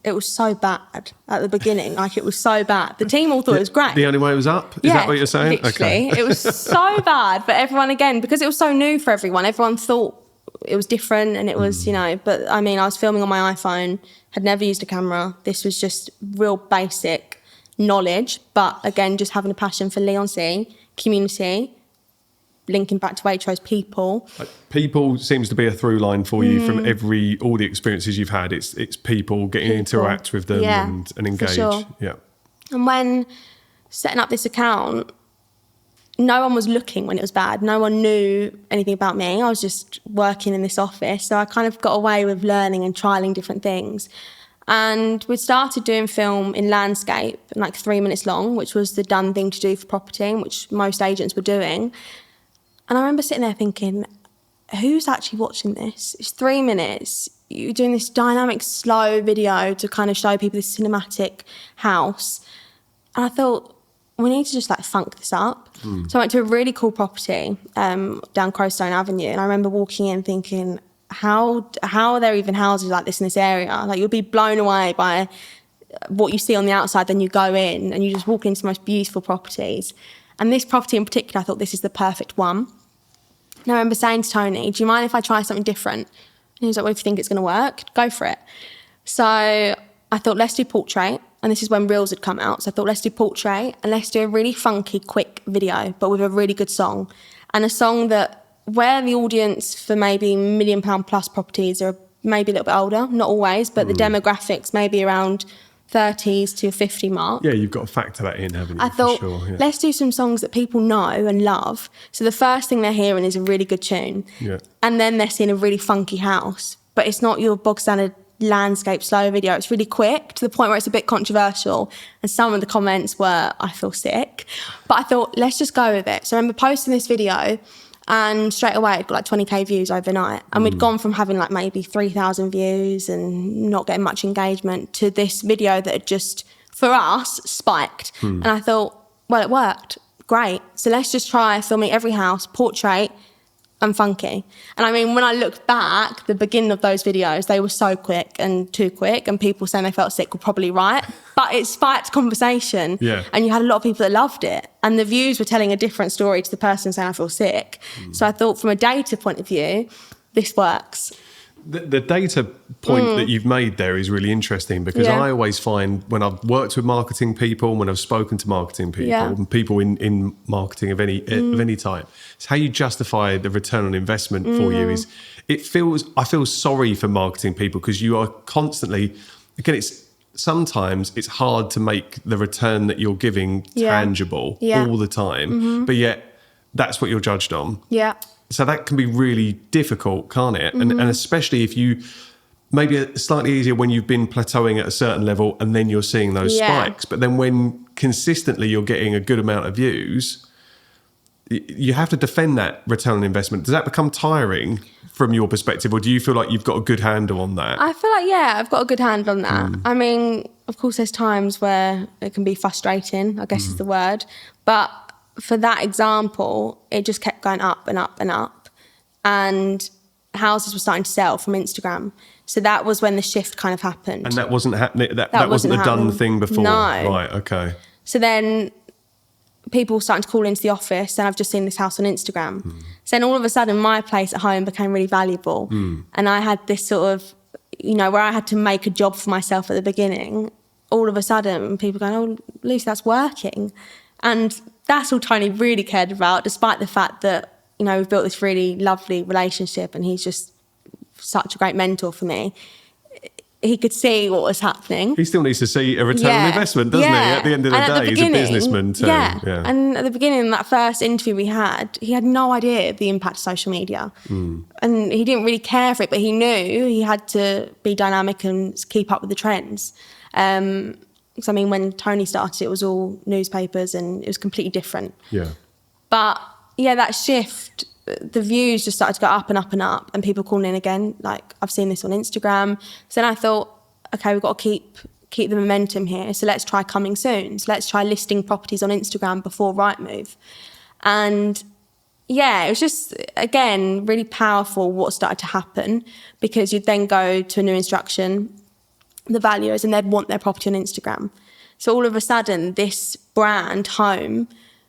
it was so bad at the beginning. It was so bad. The team all thought it was great. The only way it was up? Is that what you're saying? Literally. Okay. It was so bad. But everyone, again, because it was so new for everyone thought it was different, and it was, but I was filming on my iPhone, had never used a camera. This was just real basic knowledge. But again, just having a passion for Leon C, community, linking back to Waitrose, people. People seems to be a through line for you from all the experiences you've had. It's people getting to interact with them and engage. Sure. Yeah. And when setting up this account, no one was looking when it was bad. No one knew anything about me. I was just working in this office. So I kind of got away with learning and trialing different things. And we started doing film in landscape, 3 minutes long, which was the done thing to do for property, which most agents were doing. And I remember sitting there thinking, who's actually watching this? It's 3 minutes. You're doing this dynamic, slow video to kind of show people this cinematic house. And I thought, we need to just funk this up. So I went to a really cool property down Crowstone Avenue. And I remember walking in thinking, how are there even houses like this in this area? You'll be blown away by what you see on the outside. Then you go in and you just walk into the most beautiful properties. And this property in particular, I thought this is the perfect one. And I remember saying to Tony, do you mind if I try something different? And he was like, well, if you think it's going to work, go for it. So I thought, let's do portrait. And this is when Reels had come out. So I thought, let's do portrait and let's do a really funky, quick video, but with a really good song. And a song that, where the audience for maybe £1 million plus properties are maybe a little bit older, not always, but the demographics maybe around 30s to 50 mark. Yeah, you've got to factor that in, haven't you? I thought, let's do some songs that people know and love. So the first thing they're hearing is a really good tune. Yeah. And then they're seeing a really funky house. But it's not your bog standard landscape slow video. It's really quick to the point where it's a bit controversial. And some of the comments were, I feel sick. But I thought, let's just go with it. So I remember posting this video, and straight away it got 20k views overnight. And we'd gone from having maybe 3,000 views and not getting much engagement to this video that had just, for us, spiked. And I thought, well, it worked. Great. So let's just try filming every house, portrait and funky. And when I look back, the beginning of those videos, they were so quick and too quick, and people saying they felt sick were probably right. But it sparked conversation. Yeah. And you had a lot of people that loved it. And the views were telling a different story to the person saying, I feel sick. So I thought, from a data point of view, this works. The data point that you've made there is really interesting, because I always find when I've worked with marketing people, when I've spoken to marketing people, and people in marketing of any type, it's how you justify the return on investment for you. I feel sorry for marketing people, because you are constantly, again, sometimes it's hard to make the return that you're giving tangible all the time, but yet that's what you're judged on. Yeah. So that can be really difficult, can't it? And especially if you, maybe it's slightly easier when you've been plateauing at a certain level and then you're seeing those spikes. But then when consistently you're getting a good amount of views, you have to defend that return on investment. Does that become tiring from your perspective, or do you feel like you've got a good handle on that? I feel like, yeah, I've got a good handle on that. I mean, of course, there's times where it can be frustrating, I guess is the word. But for that example, it just kept going up and up and up. And houses were starting to sell from Instagram. So that was when the shift kind of happened. And that wasn't happening, that wasn't the done thing before? No. Right, okay. So then people were starting to call into the office, and I've just seen this house on Instagram. So then all of a sudden my place at home became really valuable. And I had this sort of, you know, where I had to make a job for myself at the beginning. All of a sudden people going, oh, Lucy, that's working. And that's all Tony really cared about, despite the fact that, you know, we've built this really lovely relationship and he's just such a great mentor for me. He could see what was happening. He still needs to see a return on investment, doesn't he? At the end of the day, he's a businessman too. Yeah. And at the beginning, that first interview we had, he had no idea the impact of social media. And he didn't really care for it, but he knew he had to be dynamic and keep up with the trends. Because, I mean, when Tony started, it was all newspapers and it was completely different. Yeah. But, yeah, that shift, the views just started to go up and up and up, and people calling in again, like, I've seen this on Instagram. So then I thought, okay, we've got to keep the momentum here. So let's try coming soon. So let's try listing properties on Instagram before Rightmove. And yeah, it was just, again, really powerful what started to happen, because you'd then go to a new instruction, the valuers, and they'd want their property on Instagram. So all of a sudden, this brand, Home,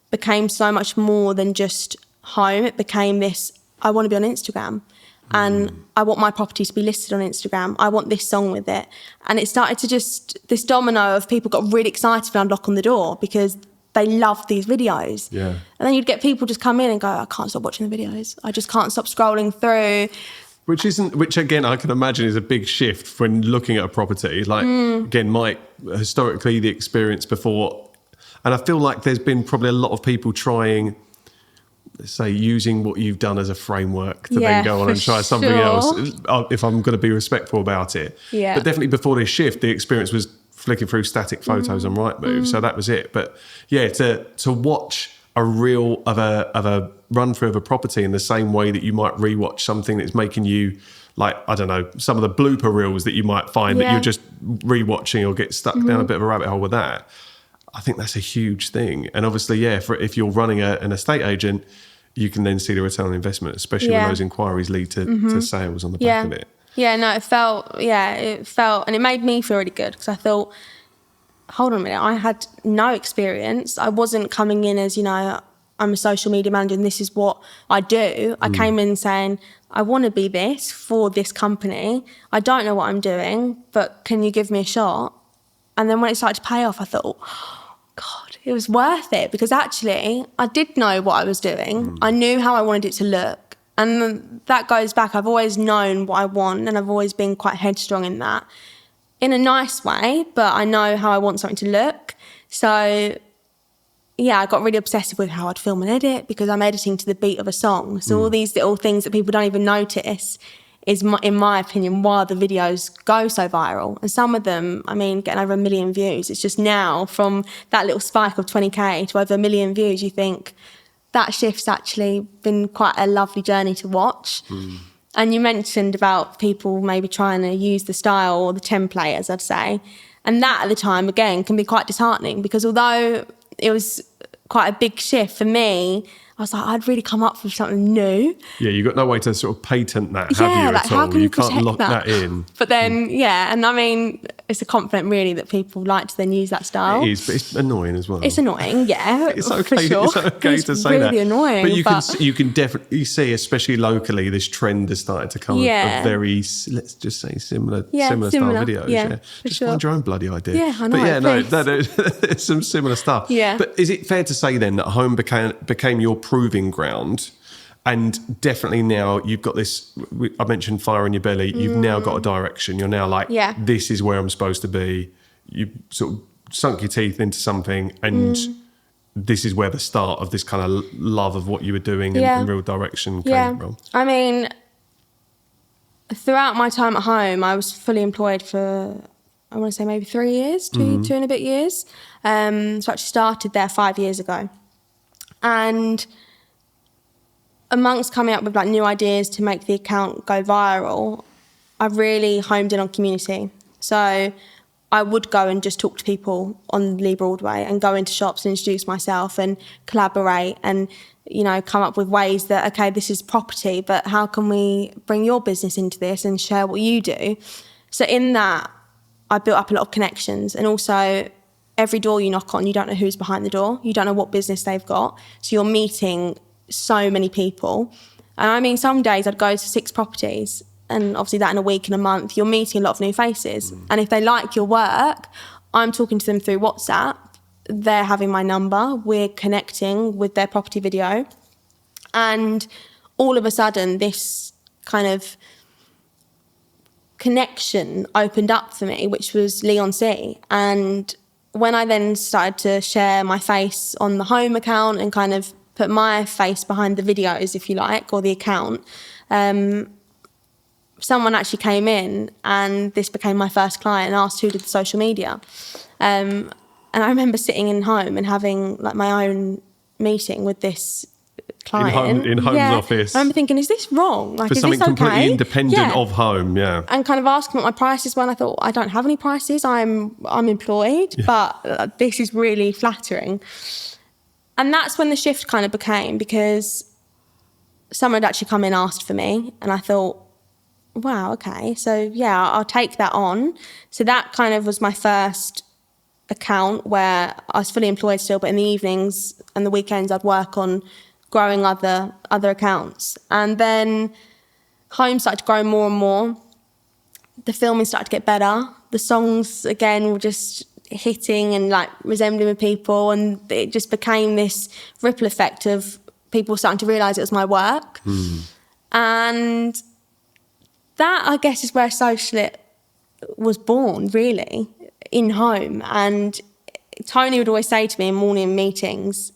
became so much more than just home. It became this, I want to be on Instagram and I want my property to be listed on Instagram. I want this song with it. And it started to just, this domino of people got really excited to knock on the door because they loved these videos. Yeah. And then you'd get people just come in and go, I can't stop watching the videos. I just can't stop scrolling through. Which again, I can imagine is a big shift when looking at a property. Like, again, historically, the experience before, and I feel like there's been probably a lot of people trying, say, using what you've done as a framework to then go on and try something else, if I'm going to be respectful about it. Yeah. But definitely before this shift, the experience was flicking through static photos on Rightmove. So that was it. But yeah, to watch a reel of a run through of a property in the same way that you might rewatch something that's making you, like, I don't know, some of the blooper reels that you might find that you're just rewatching or get stuck down a bit of a rabbit hole with that. I think that's a huge thing. And obviously, if you're running an estate agent, you can then see the return on investment, especially when those inquiries lead to sales on the back of it. Yeah, no, it felt, and it made me feel really good, because I thought, hold on a minute, I had no experience. I wasn't coming in as, you know, I'm a social media manager and this is what I do. I came in saying, I want to be this for this company. I don't know what I'm doing, but can you give me a shot? And then when it started to pay off, I thought, oh, God, it was worth it, because actually I did know what I was doing. I knew how I wanted it to look. And that goes back, I've always known what I want, and I've always been quite headstrong in that, in a nice way, but I know how I want something to look. So yeah, I got really obsessive with how I'd film and edit, because I'm editing to the beat of a song. So all these little things that people don't even notice is, in my opinion, why the videos go so viral. And some of them, I mean, getting over 1 million views. It's just now, from that little spike of 20K to over 1 million views, you think that shift's actually been quite a lovely journey to watch. And you mentioned about people maybe trying to use the style or the template, as I'd say. And that at the time, again, can be quite disheartening, because although it was quite a big shift for me, I was like, I'd really come up with something new. Yeah, you've got no way to sort of patent that, have you, at all? How can you can't lock that in. But then, and I mean, it's a compliment really that people like to then use that style. It is, but it's annoying as well. It's annoying, yeah. It's okay, for sure. It's okay to say that. It's really annoying. But you can definitely see, especially locally, this trend has started to come of very, let's just say, similar style videos. Yeah, just find your own bloody idea. Yeah, I know. But it's some similar stuff. Yeah. But is it fair to say then that Home became your proving ground, and definitely now you've got this, I mentioned fire in your belly, you've now got a direction, you're now like, this is where I'm supposed to be, you sort of sunk your teeth into something, and this is where the start of this kind of love of what you were doing and real direction came from. I mean, throughout my time at Home, I was fully employed for, I want to say maybe 3 years, two and a bit years. So I actually started there 5 years ago. And amongst coming up with like new ideas to make the account go viral, I really homed in on community. So I would go and just talk to people on Lee Broadway and go into shops and introduce myself and collaborate and, you know, come up with ways that, okay, this is property, but how can we bring your business into this and share what you do? So in that, I built up a lot of connections. And also, every door you knock on, you don't know who's behind the door. You don't know what business they've got. So you're meeting so many people. And I mean, some days I'd go to 6 properties, and obviously that in a week and a month, you're meeting a lot of new faces. And if they like your work, I'm talking to them through WhatsApp. They're having my number. We're connecting with their property video. And all of a sudden, this kind of connection opened up for me, which was Leon C. And when I then started to share my face on the home account and kind of put my face behind the videos, if you like, or the account, someone actually came in and this became my first client and asked who did the social media. And I remember sitting in home and having like my own meeting with this client. In Home's office. I remember thinking, is this wrong? Like, for is something this okay? completely independent of Home, And kind of asking what my prices were, and I thought, I don't have any prices, I'm employed, but this is really flattering. And that's when the shift kind of became, because someone had actually come in and asked for me, and I thought, wow, okay, so yeah, I'll take that on. So that kind of was my first account where I was fully employed still, but in the evenings and the weekends I'd work on growing other accounts. And then Home started to grow more and more. The filming started to get better. The songs, again, were just hitting and like resembling with people, and it just became this ripple effect of people starting to realise it was my work. And that, I guess, is where Socialite was born, really, in Home. And Tony would always say to me in morning meetings,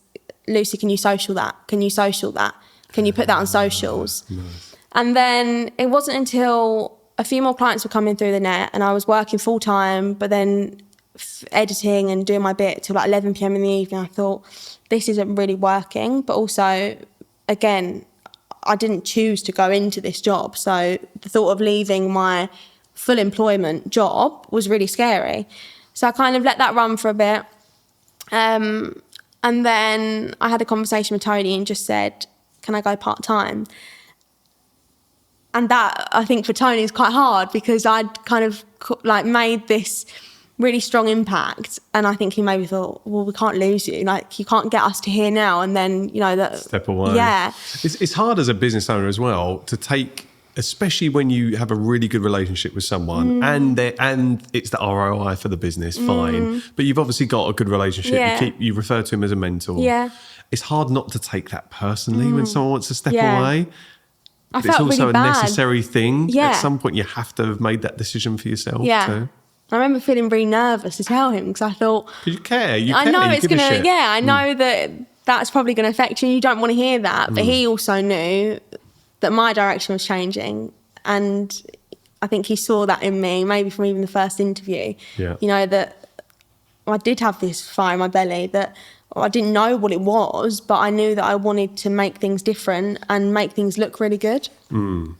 Lucy, can you social that? Can you social that? Can you put that on socials? Nice. And then it wasn't until a few more clients were coming through the net and I was working full time, but then editing and doing my bit till like 11 p.m. in the evening, I thought, this isn't really working. But also, again, I didn't choose to go into this job. So the thought of leaving my full employment job was really scary. So I kind of let that run for a bit. And then I had a conversation with Tony and just said, can I go part-time? And that, I think, for Tony is quite hard because I'd kind of like made this really strong impact. And I think he maybe thought, well, we can't lose you. Like, you can't get us to here now and then, you know, that... Step away. Yeah. It's hard as a business owner as well to take... especially when you have a really good relationship with someone and it's the ROI for the business, fine. But you've obviously got a good relationship. Yeah. You refer to him as a mentor. Yeah. It's hard not to take that personally when someone wants to step away. I But felt it's also really a bad. necessary thing. Yeah. At some point you have to have made that decision for yourself too. I remember feeling really nervous to tell him because I thought... Because you care. I know it's going to... Yeah. I know that that's probably going to affect you and you don't want to hear that. But he also knew that my direction was changing. And I think he saw that in me, maybe from even the first interview. Yeah. You know, that I did have this fire in my belly, that I didn't know what it was, but I knew that I wanted to make things different and make things look really good. So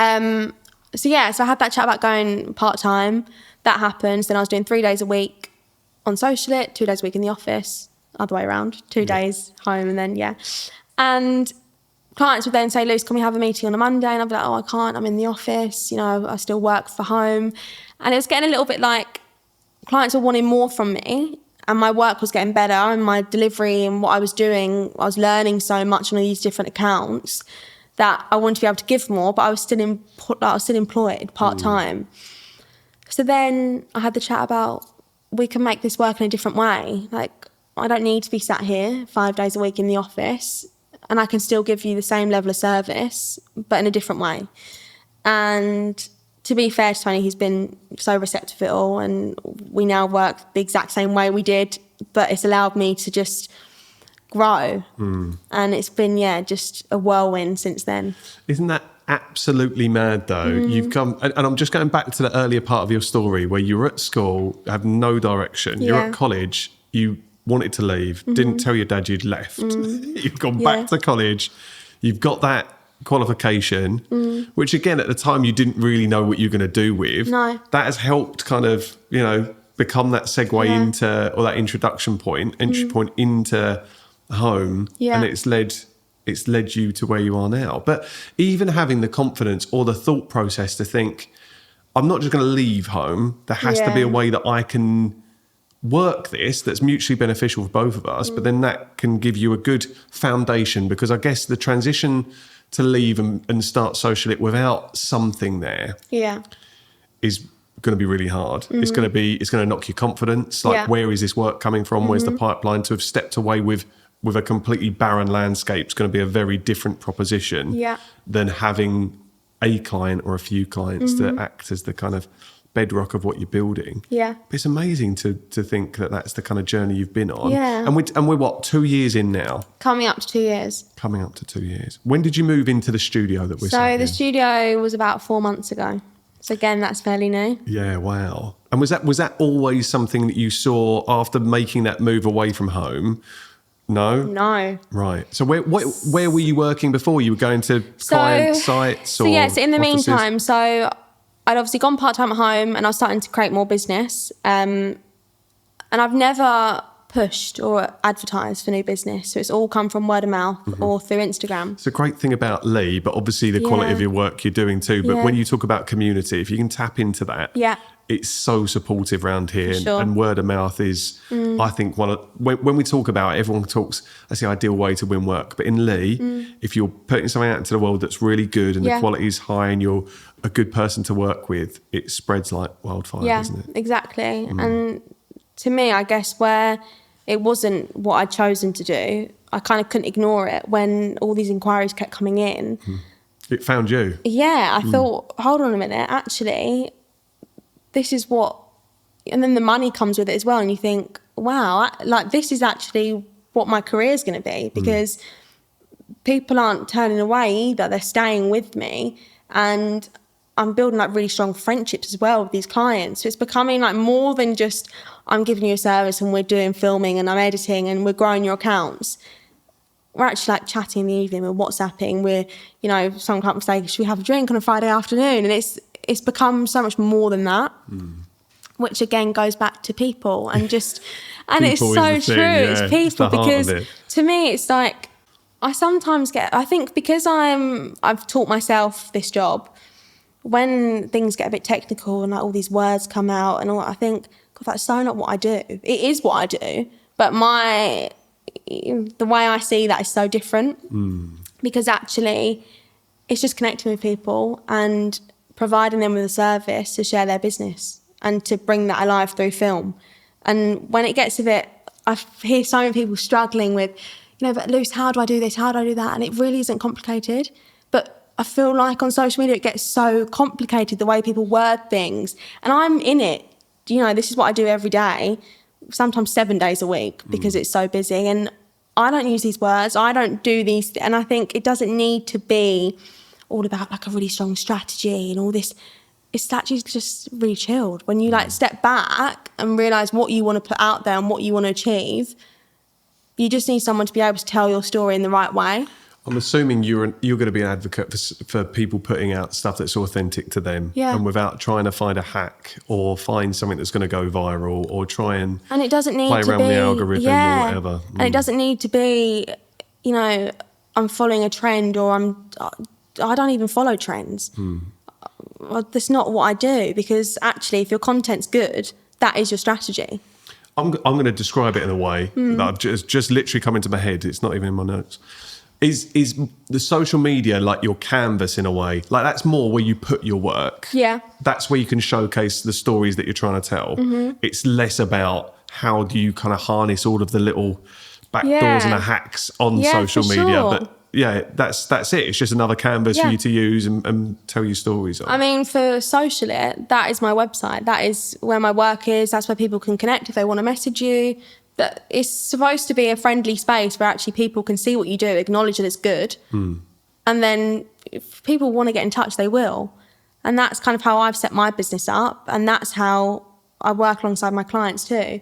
I had that chat about going part-time. That happened. Then I was doing 3 days a week on Socialite, 2 days a week in the office, other way around, 2 days home and then, And clients would then say, Luce, can we have a meeting on a Monday? And I'd be like, oh, I can't, I'm in the office, you know, I still work for Home. And it was getting a little bit like clients were wanting more from me and my work was getting better and my delivery and what I was doing, I was learning so much on these different accounts that I wanted to be able to give more, but I was still employed part-time. So then I had the chat about, we can make this work in a different way. Like, I don't need to be sat here 5 days a week in the office and I can still give you the same level of service, but in a different way. And to be fair to Tony, he's been so receptive to it all and we now work the exact same way we did, but it's allowed me to just grow. And it's been, just a whirlwind since then. Isn't that absolutely mad though? You've come, and I'm just going back to the earlier part of your story where you were at school, have no direction. You're at college, you wanted to leave, didn't tell your dad you'd left. You've gone back to college, You've got that qualification, which again, at the time you didn't really know what you're going to do with. No. That has helped kind of, become that segue into, or that entry point into home. Yeah. And it's led you to where you are now. But even having the confidence or the thought process to think, I'm not just going to leave home. There has to be a way that I can work this that's mutually beneficial for both of us, but then that can give you a good foundation, because I guess the transition to leave and start Social It without something there is going to be really hard. It's going to knock your confidence. Like, where is this work coming from? Where's the pipeline? To have stepped away with a completely barren landscape is going to be a very different proposition than having a client or a few clients that act as the kind of bedrock of what you're building. Yeah. It's amazing to think that that's the kind of journey you've been on. Yeah. And we're what, 2 years in now? Coming up to 2 years. Coming up to 2 years. When did you move into the studio that we're So the studio was about 4 months ago. So again, that's fairly new. Yeah, wow. And was that always something that you saw after making that move away from home? No? No. Right. So where were you working before? You were going to client sites? So in the offices? meantime, so I'd obviously gone part-time at home and I was starting to create more business. And I've never pushed or advertised for new business. So it's all come from word of mouth or through Instagram. It's a great thing about Lee, but obviously the quality of your work you're doing too. But when you talk about community, if you can tap into that, it's so supportive around here. And word of mouth is, I think, when we talk about it, everyone talks, that's the ideal way to win work. But in Lee, if you're putting something out into the world that's really good and the quality is high and you're a good person to work with, it spreads like wildfire, doesn't it? Exactly. And to me, I guess where it wasn't what I'd chosen to do, I kind of couldn't ignore it when all these inquiries kept coming in. It found you. Yeah, I thought, hold on a minute, actually, this is what, and then the money comes with it as well. And you think, wow, like this is actually what my career is going to be, because people aren't turning away either. They're staying with me, and I'm building like really strong friendships as well with these clients. So it's becoming like more than just, I'm giving you a service and we're doing filming and I'm editing and we're growing your accounts. We're actually like chatting in the evening, we're WhatsApping, we're, some clients say, should we have a drink on a Friday afternoon? And it's become so much more than that, which again goes back to people and just, and it's so true. It's people, because to me, it's like, I sometimes I think because I've taught myself this job, when things get a bit technical and like all these words come out and all, I think, God, that's so not what I do. It is what I do, but the way I see that is so different, because actually it's just connecting with people and providing them with a service to share their business and to bring that alive through film. And when it gets a bit, I hear so many people struggling with, but Luce, how do I do this? How do I do that? And it really isn't complicated. But I feel like on social media, it gets so complicated, the way people word things. And I'm in it. This is what I do every day, sometimes 7 days a week, because it's so busy. And I don't use these words. I don't do these. And I think it doesn't need to be all about like a really strong strategy and all this. It's actually just really chilled. When you like step back and realise what you want to put out there and what you want to achieve, you just need someone to be able to tell your story in the right way. I'm assuming you're going to be an advocate for people putting out stuff that's authentic to them, and without trying to find a hack or find something that's going to go viral or try and it doesn't need play to around be, with the algorithm or whatever. And it doesn't need to be, I'm following a trend, or I don't even follow trends. That's not what I do, because actually, if your content's good, that is your strategy. I'm going to describe it in a way that I've just literally come into my head. It's not even in my notes. Is the social media like your canvas in a way? Like that's more where you put your work. Yeah. That's where you can showcase the stories that you're trying to tell. It's less about how do you kind of harness all of the little backdoors and the hacks on social media. Sure. But that's it. It's just another canvas for you to use and tell your stories on. I mean, for Social It, that is my website. That is where my work is. That's where people can connect if they want to message you. That it's supposed to be a friendly space where actually people can see what you do, acknowledge that it's good. And then if people want to get in touch, they will. And that's kind of how I've set my business up. And that's how I work alongside my clients too.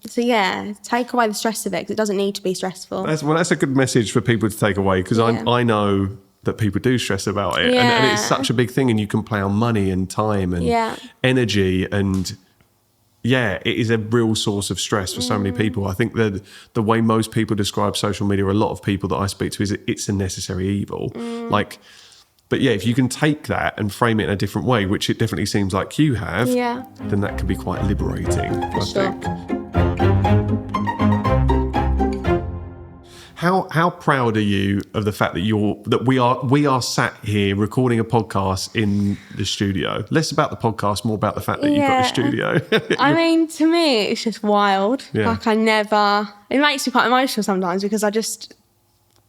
So yeah, take away the stress of it, because it doesn't need to be stressful. That's a good message for people to take away, because I know that people do stress about it, and it's such a big thing, and you can play on money and time and energy, and it is a real source of stress for so many people. I think that the way most people describe social media, a lot of people that I speak to, is it's a necessary evil. But if you can take that and frame it in a different way, which it definitely seems like you have, then that can be quite liberating, I think. How proud are you of the fact that we are sat here recording a podcast in the studio? Less about the podcast, more about the fact that you've got a studio. I mean, to me, it's just wild. Yeah. Like it makes me quite emotional sometimes, because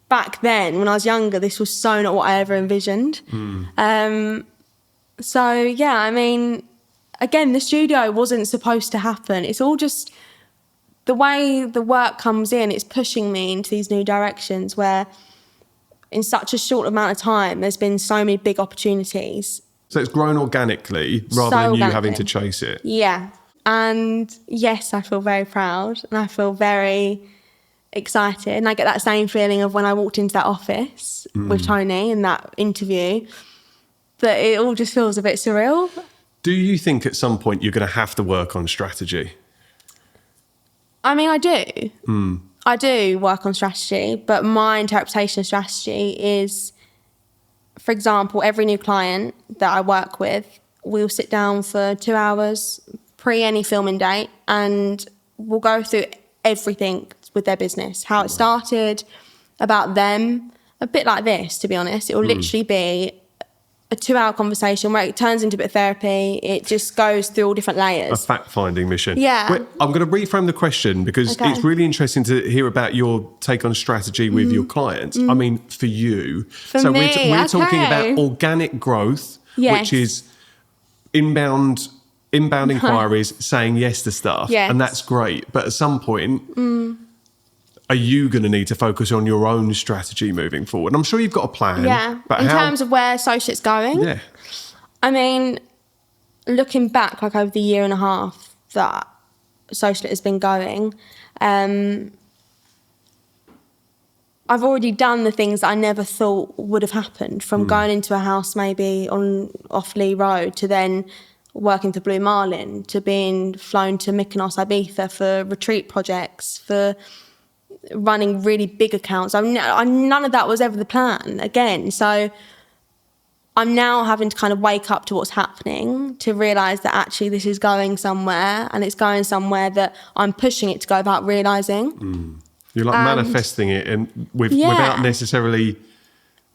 back then, when I was younger, this was so not what I ever envisioned. I mean, again, the studio wasn't supposed to happen. It's all just the way the work comes in. It's pushing me into these new directions where in such a short amount of time, there's been so many big opportunities. So it's grown organically rather than you having to chase it. Yeah. And yes, I feel very proud, and I feel very excited, and I get that same feeling of when I walked into that office with Tony in that interview, that it all just feels a bit surreal. Do you think at some point you're going to have to work on strategy? I mean, I do. I do work on strategy, but my interpretation of strategy is, for example, every new client that I work with, we'll sit down for 2 hours pre any filming date, and we'll go through everything with their business, how it started, about them, a bit like this, to be honest. It will literally be a 2-hour conversation where it turns into a bit of therapy. It just goes through all different layers. A fact-finding mission. Yeah. Wait, I'm going to reframe the question, because it's really interesting to hear about your take on strategy with your clients. I mean, for you. For me, we're talking about organic growth, which is inbound inquiries, saying yes to stuff. Yes. And that's great. But at some point, are you going to need to focus on your own strategy moving forward? I'm sure you've got a plan. Yeah. But in terms of where Socialet's going? Yeah. I mean, looking back, like over the year and a half that Socialete has been going, I've already done the things that I never thought would have happened, from going into a house maybe off Lee Road, to then working for Blue Marlin, to being flown to Mykonos, Ibiza for retreat projects, for running really big accounts. None of that was ever the plan again. So I'm now having to kind of wake up to what's happening, to realise that actually this is going somewhere, and it's going somewhere that I'm pushing it to go without realising. You're like manifesting it and without necessarily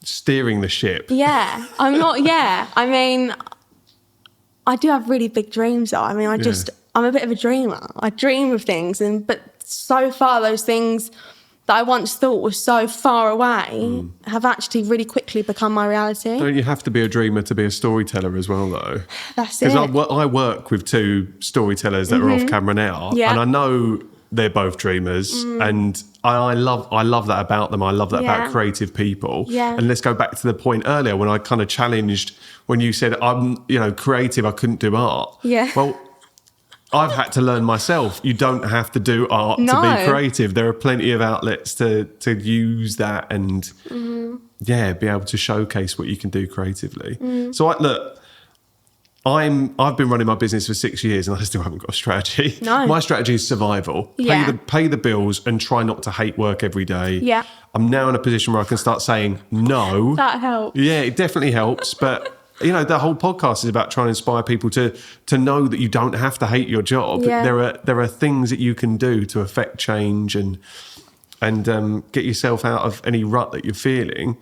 steering the ship. Yeah. I'm not, I mean, I do have really big dreams though. I mean, I'm a bit of a dreamer. I dream of things, but so far those things that I once thought were so far away have actually really quickly become my reality. Don't you have to be a dreamer to be a storyteller as well, though? That's it. Because I work with 2 storytellers that are off camera now, and I know they're both dreamers, and I love that about them. I love that about creative people. Yeah. And let's go back to the point earlier when I kind of challenged, when you said I'm creative, I couldn't do art. Yeah. Well, I've had to learn myself. You don't have to do art to be creative. There are plenty of outlets to use that and be able to showcase what you can do creatively. So I've been running my business for 6 years and I still haven't got a strategy. No. My strategy is survival. Pay the bills and try not to hate work every day. Yeah. I'm now in a position where I can start saying no. That helps. Yeah, it definitely helps. But the whole podcast is about trying to inspire people to know that you don't have to hate your job. Yeah. There are things that you can do to affect change and get yourself out of any rut that you're feeling.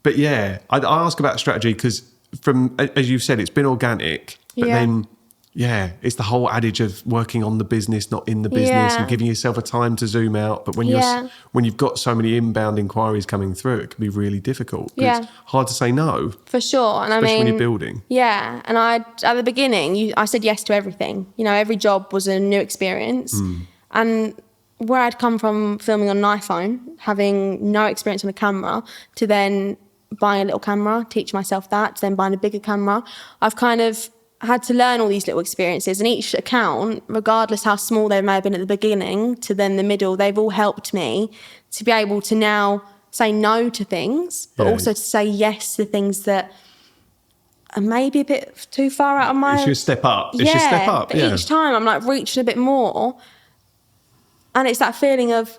But I ask about strategy because, from as you've said, it's been organic, but then it's the whole adage of working on the business, not in the business, and giving yourself a time to zoom out. But when you've got so many inbound inquiries coming through, it can be really difficult. It's hard to say no, for sure. And especially when you're building. Yeah, and at the beginning, I said yes to everything. Every job was a new experience, and where I'd come from filming on an iPhone, having no experience on a camera, to then buying a little camera, teach myself that, to then buying a bigger camera, I've kind of had to learn all these little experiences, and each account, regardless how small they may have been at the beginning to then the middle, they've all helped me to be able to now say no to things, but also to say yes to things that are maybe a bit too far out of my... It's your step up. It's your step up. But each time I'm like reaching a bit more. And it's that feeling of,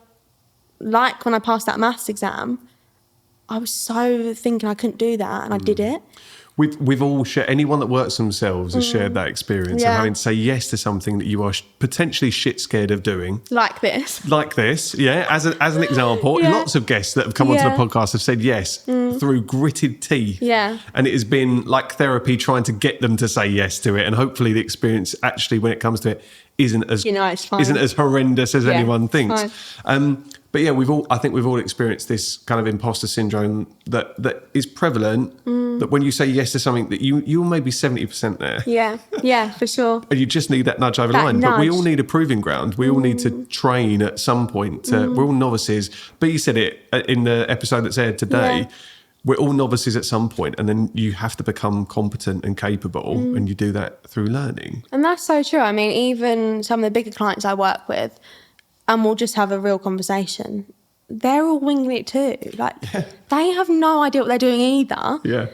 like when I passed that maths exam, I was so thinking I couldn't do that, and I did it. We've all shared, anyone that works themselves has shared that experience of having to say yes to something that you are potentially shit scared of doing. Like this, as an example. Lots of guests that have come onto the podcast have said yes through gritted teeth. Yeah. And it has been like therapy trying to get them to say yes to it. And hopefully the experience actually, when it comes to it, isn't as horrendous as anyone thinks. But yeah, I think we've all experienced this kind of imposter syndrome that is prevalent, that when you say yes to something that you're maybe 70% there. Yeah, for sure. And you just need that nudge over the line. But we all need a proving ground. We all need to train at some point. We're all novices. But you said it in the episode that's aired today. Yeah. We're all novices at some point, and then you have to become competent and capable, and you do that through learning. And that's so true. I mean, even some of the bigger clients I work with, and we'll just have a real conversation, they're all winging it too. Like, they have no idea what they're doing either. Yeah.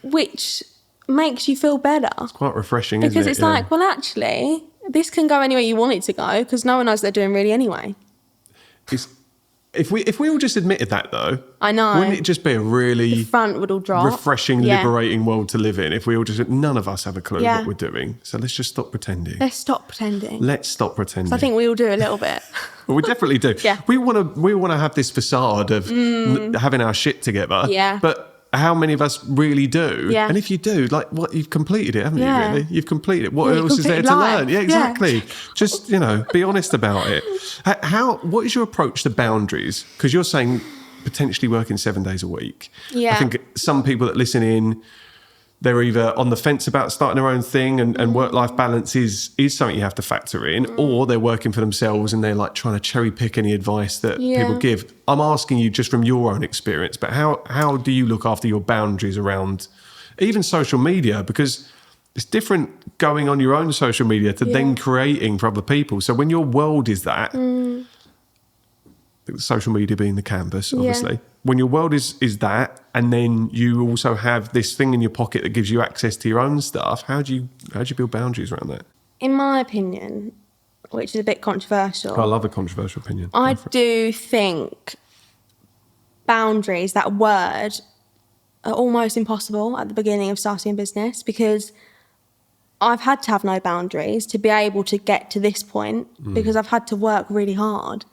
Which makes you feel better. It's quite refreshing, isn't it? Because it's like, well, actually, this can go anywhere you want it to go, because no one knows what they're doing really anyway. If we all just admitted that, though, I know, wouldn't it just be a really the front would all drop, refreshing, liberating world to live in? If we all just, none of us have a clue what we're doing, so let's just stop pretending. Let's stop pretending. So I think we all do a little bit. Well, we definitely do. Yeah, we want to have this facade of having our shit together. Yeah, but how many of us really do? Yeah. And if you do, like, what, you've completed it, haven't you, really? You've completed it. What else is there to learn? Yeah, exactly. Yeah. Just, be honest about it. What is your approach to boundaries? Because you're saying potentially working 7 days a week. Yeah. I think some people that listen in, they're either on the fence about starting their own thing, and work-life balance is something you have to factor in, or they're working for themselves and they're like trying to cherry pick any advice that people give. I'm asking you just from your own experience, but how do you look after your boundaries around even social media? Because it's different going on your own social media to then creating for other people. So when your world is that, social media being the canvas, obviously. When your world is that, and then you also have this thing in your pocket that gives you access to your own stuff, how do you build boundaries around that? In my opinion, which is a bit controversial. I love a controversial opinion. I do think boundaries, that word, are almost impossible at the beginning of starting a business, because I've had to have no boundaries to be able to get to this point, because I've had to work really hard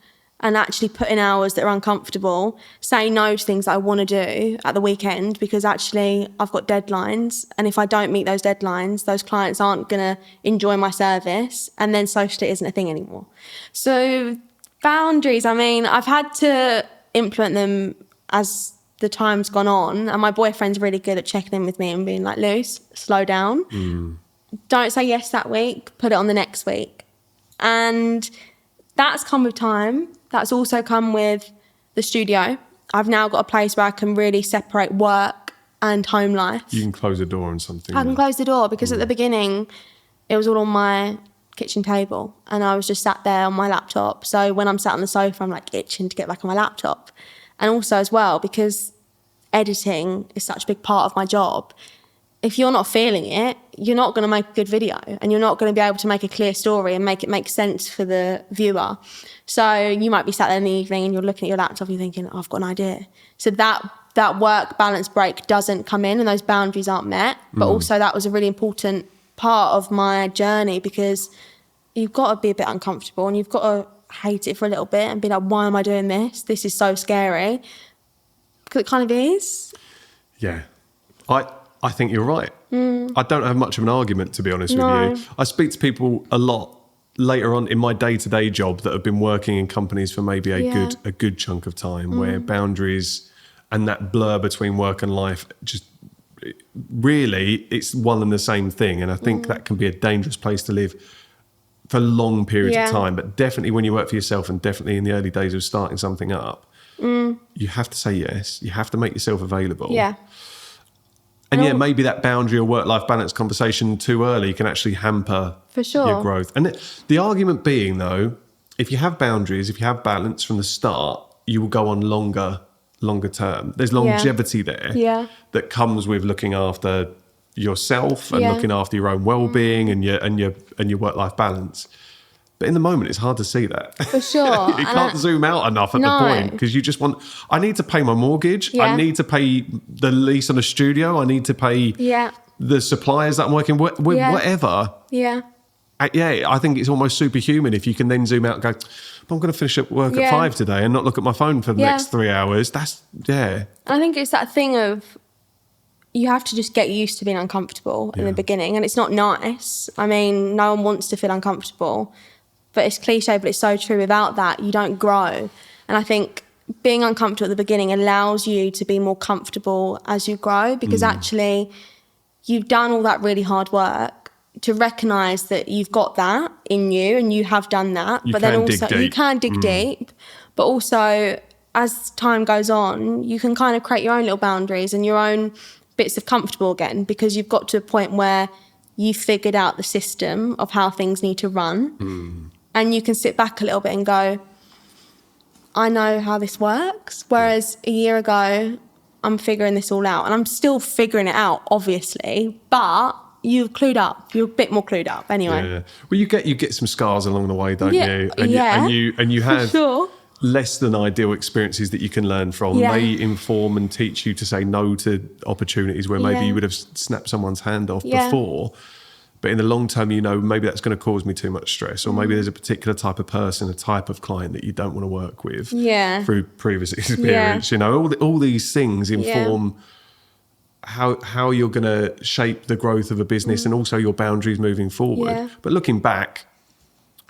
and actually put in hours that are uncomfortable, say no to things that I want to do at the weekend, because actually I've got deadlines, and if I don't meet those deadlines, those clients aren't going to enjoy my service, and then socially it isn't a thing anymore. So boundaries, I mean, I've had to implement them as the time's gone on, and my boyfriend's really good at checking in with me and being like, Luce, slow down. Don't say yes that week, put it on the next week. And that's come with time. That's also come with the studio. I've now got a place where I can really separate work and home life. You can close the door on something. I can close the door, because at the beginning, it was all on my kitchen table, and I was just sat there on my laptop. So when I'm sat on the sofa, I'm like itching to get back on my laptop. And also as well, because editing is such a big part of my job, if you're not feeling it, you're not going to make a good video, and you're not going to be able to make a clear story and make it make sense for the viewer. So you might be sat there in the evening and you're looking at your laptop and you're thinking, oh, I've got an idea. So that work balance break doesn't come in, and those boundaries aren't met. But also that was a really important part of my journey, because you've got to be a bit uncomfortable and you've got to hate it for a little bit and be like, why am I doing this? This is so scary. Because it kind of is. Yeah. I think you're right. I don't have much of an argument, to be honest with you. I speak to people a lot later on in my day-to-day job that have been working in companies for maybe a good chunk of time, where boundaries and that blur between work and life, just really, it's one and the same thing. And I think that can be a dangerous place to live for long periods of time. But definitely when you work for yourself, and definitely in the early days of starting something up, you have to say yes. You have to make yourself available. Yeah. And yeah, maybe that boundary or work-life balance conversation too early can actually hamper For sure. your growth. And the argument being, though, if you have boundaries, if you have balance from the start, you will go on longer term. There's longevity there that comes with looking after yourself and looking after your own well-being and your work-life balance. But in the moment, it's hard to see that. For sure. You can't zoom out enough at the point because you just want, I need to pay my mortgage. I need to pay the lease on a studio. I need to pay the suppliers that I'm working with, whatever. Yeah. I think it's almost superhuman if you can then zoom out and go, I'm going to finish at work at 5 today and not look at my phone for the next 3 hours. That's, I think it's that thing of, you have to just get used to being uncomfortable in the beginning. And it's not nice. I mean, no one wants to feel uncomfortable. But it's cliche, but it's so true. Without that, you don't grow. And I think being uncomfortable at the beginning allows you to be more comfortable as you grow, because actually you've done all that really hard work to recognise that you've got that in you and you have done that. But then also you can dig deep. But also as time goes on, you can kind of create your own little boundaries and your own bits of comfortable again, because you've got to a point where you've figured out the system of how things need to run. And you can sit back a little bit and go, I know how this works. Whereas a year ago, I'm figuring this all out. And I'm still figuring it out, obviously. But you've clued up. You're a bit more clued up anyway. Yeah. Well, you get some scars along the way, don't you? And you have less than ideal experiences that you can learn from. They inform and teach you to say no to opportunities where maybe you would have snapped someone's hand off before. But in the long term, maybe that's going to cause me too much stress, or maybe there's a particular type of person, a type of client that you don't want to work with through previous experience. All these things inform how you're going to shape the growth of a business and also your boundaries moving forward. But looking back,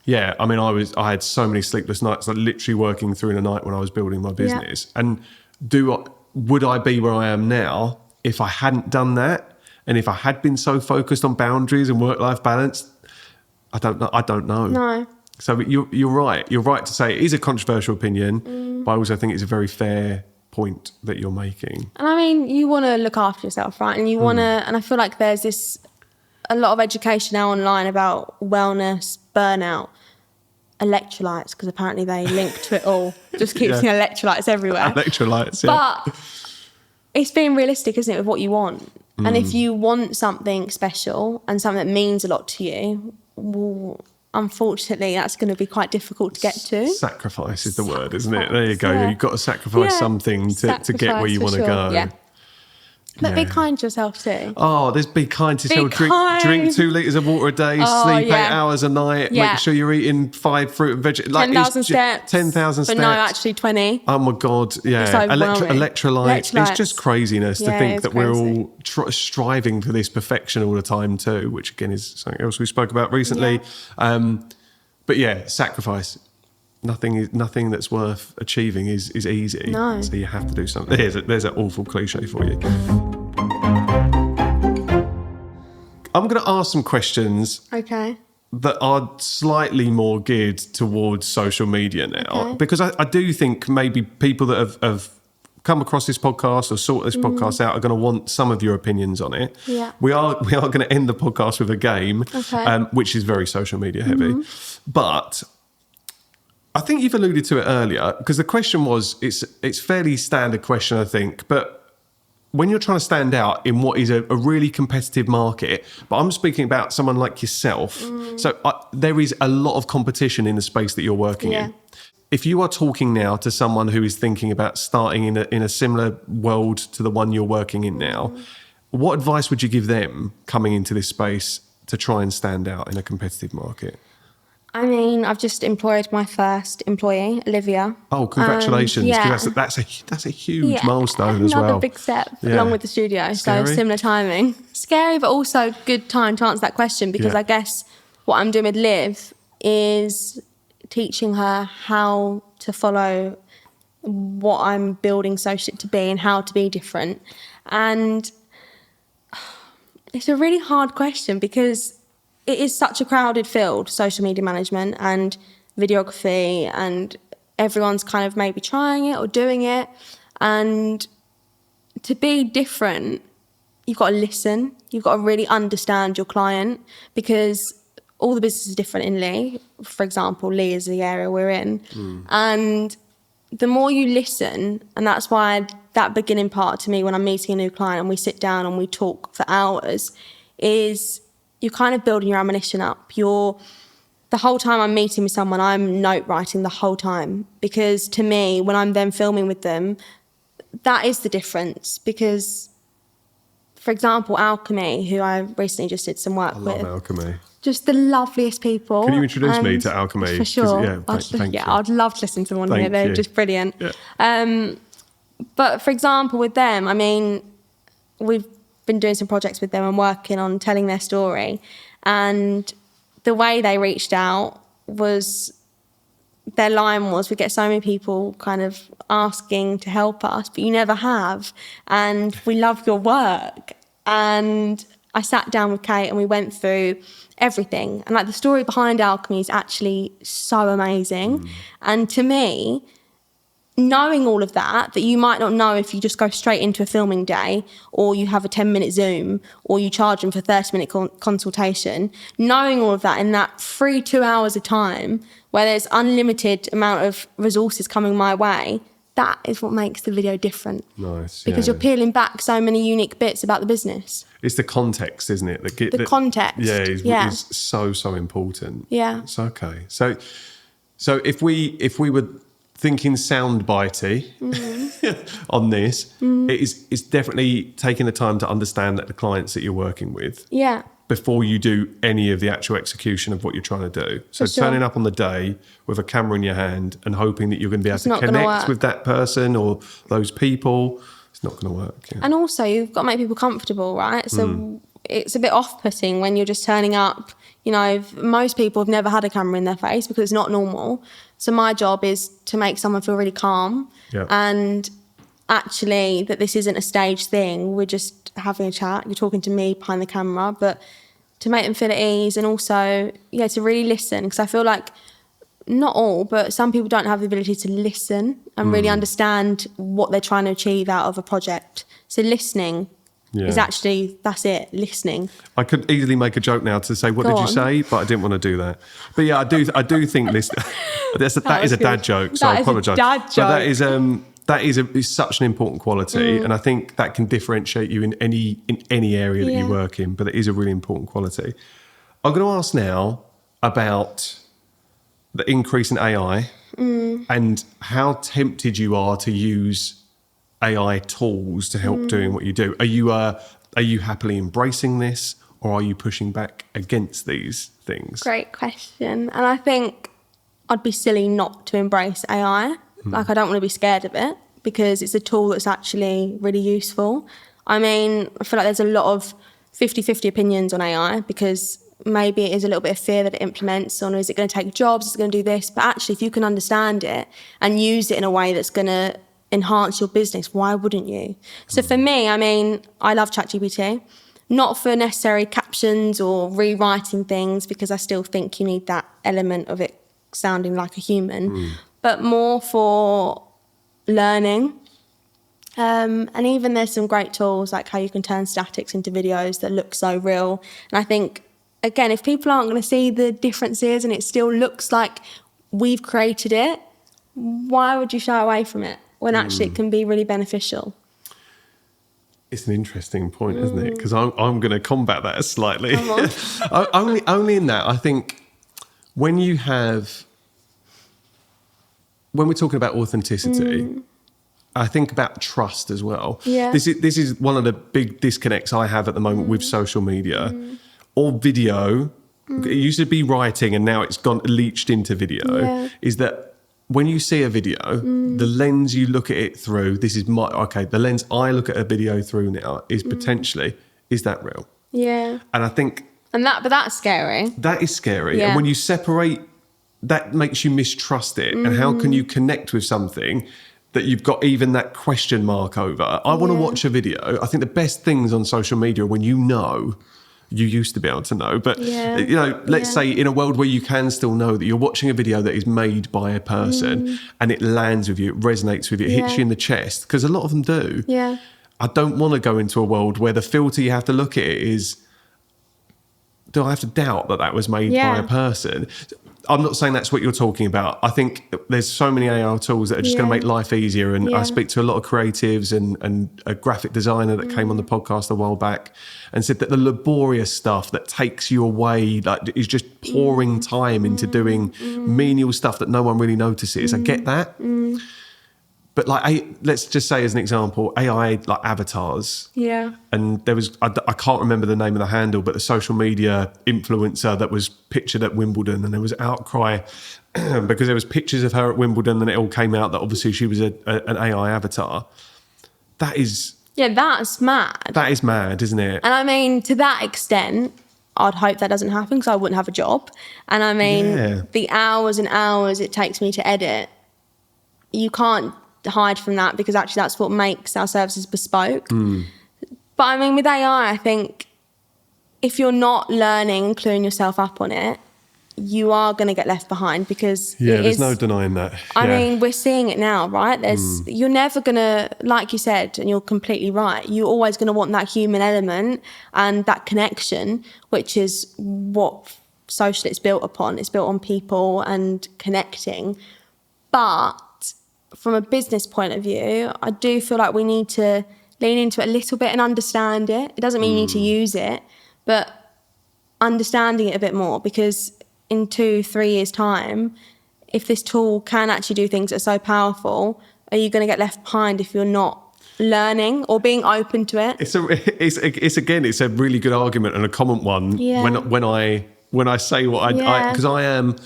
I mean, I had so many sleepless nights, like literally working through the night when I was building my business. And would I be where I am now if I hadn't done that? And if I had been so focused on boundaries and work-life balance, I don't know. No. So you're right. You're right to say it is a controversial opinion, but I also think it's a very fair point that you're making. And I mean, you want to look after yourself, right? And you want to, and I feel like there's a lot of education now online about wellness, burnout, electrolytes, because apparently they link to it all. Just keep seeing electrolytes everywhere. Electrolytes, But it's being realistic, isn't it, with what you want? And if you want something special and something that means a lot to you, well, unfortunately, that's going to be quite difficult to get to. Sacrifice is the word, isn't it? There you go. Yeah. You've got to sacrifice something to get where you want to go. Yeah. But be kind to yourself too. Oh, there's be kind to yourself. Drink 2 litres of water a day, sleep 8 hours a night, make sure you're eating 5 fruit and vegetables. 10,000 steps. 10,000 steps. But no, actually 20. Oh my God, yeah. Electrolytes. It's just craziness to think that we're all striving for this perfection all the time too, which again is something else we spoke about recently. But sacrifice. Nothing that's worth achieving is easy. No. So you have to do something. There's an awful cliche for you. I'm going to ask some questions that are slightly more geared towards social media now, because I do think maybe people that have come across this podcast or sought this podcast out are going to want some of your opinions on it. Yeah. We are going to end the podcast with a game, which is very social media heavy. But I think you've alluded to it earlier, because the question was, it's fairly standard question, I think, but when you're trying to stand out in what is a really competitive market, but I'm speaking about someone like yourself, so there is a lot of competition in the space that you're working in. If you are talking now to someone who is thinking about starting in a similar world to the one you're working in now, what advice would you give them coming into this space to try and stand out in a competitive market? I mean, I've just employed my first employee, Olivia. Oh, congratulations! That's a huge milestone as well. Another big step along with the studio. Scary. So similar timing. Scary, but also good time to answer that question, because I guess what I'm doing with Liv is teaching her how to follow what I'm building Socialite to be and how to be different. And it's a really hard question because it is such a crowded field, social media management and videography, and everyone's kind of maybe trying it or doing it. And to be different you've got to listen. You've got to really understand your client, because all the business is different in Lee. For example, Lee is the area we're in. And the more you listen, and that's why that beginning part to me when I'm meeting a new client and we sit down and we talk for hours, is you're kind of building your ammunition up. The whole time I'm meeting with someone, I'm note writing the whole time, because to me, when I'm then filming with them, that is the difference. Because, for example, Alchemy, who I recently just did some work with. I love Alchemy. Just the loveliest people. Can you introduce me to Alchemy? For sure. Yeah, thank you. I'd love to listen to one here. They're just brilliant. Yeah. But for example, with them, I mean, we've been doing some projects with them and working on telling their story. And the way they reached out was, their line was, we get so many people kind of asking to help us, but you never have. And we love your work. And I sat down with Kate and we went through everything. And like, the story behind Alchemy is actually so amazing. And to me, knowing all of that you might not know if you just go straight into a filming day, or you have a 10-minute Zoom, or you charge them for 30-minute consultation, knowing all of that in that free 2 hours of time where there's unlimited amount of resources coming my way, that is what makes the video different. Nice. Because you're peeling back so many unique bits about the business. It's the context, isn't it? The context. Is so important. Yeah. It's okay. So if we were thinking soundbitey on this, it's definitely taking the time to understand that the clients that you're working with. Yeah. Before you do any of the actual execution of what you're trying to do. So turning up on the day with a camera in your hand and hoping that you're going to be able to connect with that person or those people, it's not going to work. Yeah. And also, you've got to make people comfortable, right? So it's a bit off-putting when you're just turning up. You know, most people have never had a camera in their face because it's not normal. So my job is to make someone feel really calm and actually that this isn't a staged thing. We're just having a chat. You're talking to me behind the camera, but to make them feel at ease, and also, to really listen. Because I feel like not all, but some people don't have the ability to listen and really understand what they're trying to achieve out of a project. So listening is actually, that's it, listening. I could easily make a joke now to say, what did you say? But I didn't want to do that. But yeah, I do think listening, that is a dad joke, so I apologise. That is such an important quality, and I think that can differentiate you in any area that you work in, but it is a really important quality. I'm going to ask now about the increase in AI and how tempted you are to use AI tools to help doing what you do. Are you happily embracing this, or are you pushing back against these things? Great question. And I think I'd be silly not to embrace AI. Like, I don't want to be scared of it because it's a tool that's actually really useful. I mean, I feel like there's a lot of 50-50 opinions on AI, because maybe it is a little bit of fear that it implements on, is it going to take jobs, is it going to do this? But actually, if you can understand it and use it in a way that's going to enhance your business, why wouldn't you? So for me, I mean, I love ChatGPT, not for necessary captions or rewriting things, because I still think you need that element of it sounding like a human, but more for learning. And even there's some great tools like how you can turn statics into videos that look so real. And I think, again, if people aren't going to see the differences and it still looks like we've created it, why would you shy away from it when actually it can be really beneficial? It's an interesting point, isn't it? Because I'm going to combat that slightly. only in that, I think when we're talking about authenticity, I think about trust as well. Yeah. This is one of the big disconnects I have at the moment with social media or video. It used to be writing and now it's gone leached into video. Is that when you see a video, the lens you look at it through, the lens I look at a video through now is potentially, is that real? Yeah. And I think... But that's scary. That is scary. Yeah. And when you separate, that makes you mistrust it. And how can you connect with something that you've got even that question mark over? I want to watch a video. I think the best things on social media are when you used to be able to know, but let's say in a world where you can still know that you're watching a video that is made by a person and it lands with you, it resonates with you, it hits you in the chest, because a lot of them do. Yeah. I don't want to go into a world where the filter you have to look at it is, do I have to doubt that was made by a person? I'm not saying that's what you're talking about. I think there's so many AI tools that are just going to make life easier. And I speak to a lot of creatives and a graphic designer that came on the podcast a while back and said that the laborious stuff that takes you away, like, is just pouring time into doing menial stuff that no one really notices. I get that. But like, let's just say as an example, AI like avatars. Yeah. And there was, I can't remember the name of the handle, but the social media influencer that was pictured at Wimbledon, and there was outcry because there was pictures of her at Wimbledon, and it all came out that obviously she was an AI avatar. That is... Yeah, that's mad. That is mad, isn't it? And I mean, to that extent, I'd hope that doesn't happen because I wouldn't have a job. And I mean, the hours and hours it takes me to edit, you can't hide from that, because actually that's what makes our services bespoke. But I mean, with AI, I think if you're not learning and cluing yourself up on it, you are going to get left behind, because there's no denying that. I mean, we're seeing it now, right? You're never going to, like you said, and you're completely right, you're always going to want that human element and that connection, which is what social it's built upon. It's built on people and connecting. But from a business point of view, I do feel like we need to lean into it a little bit and understand it. It doesn't mean you need to use it, but understanding it a bit more, because in 2-3 years' time, if this tool can actually do things that are so powerful, are you going to get left behind if you're not learning or being open to it? It's a really good argument and a common one. When I say what because I am,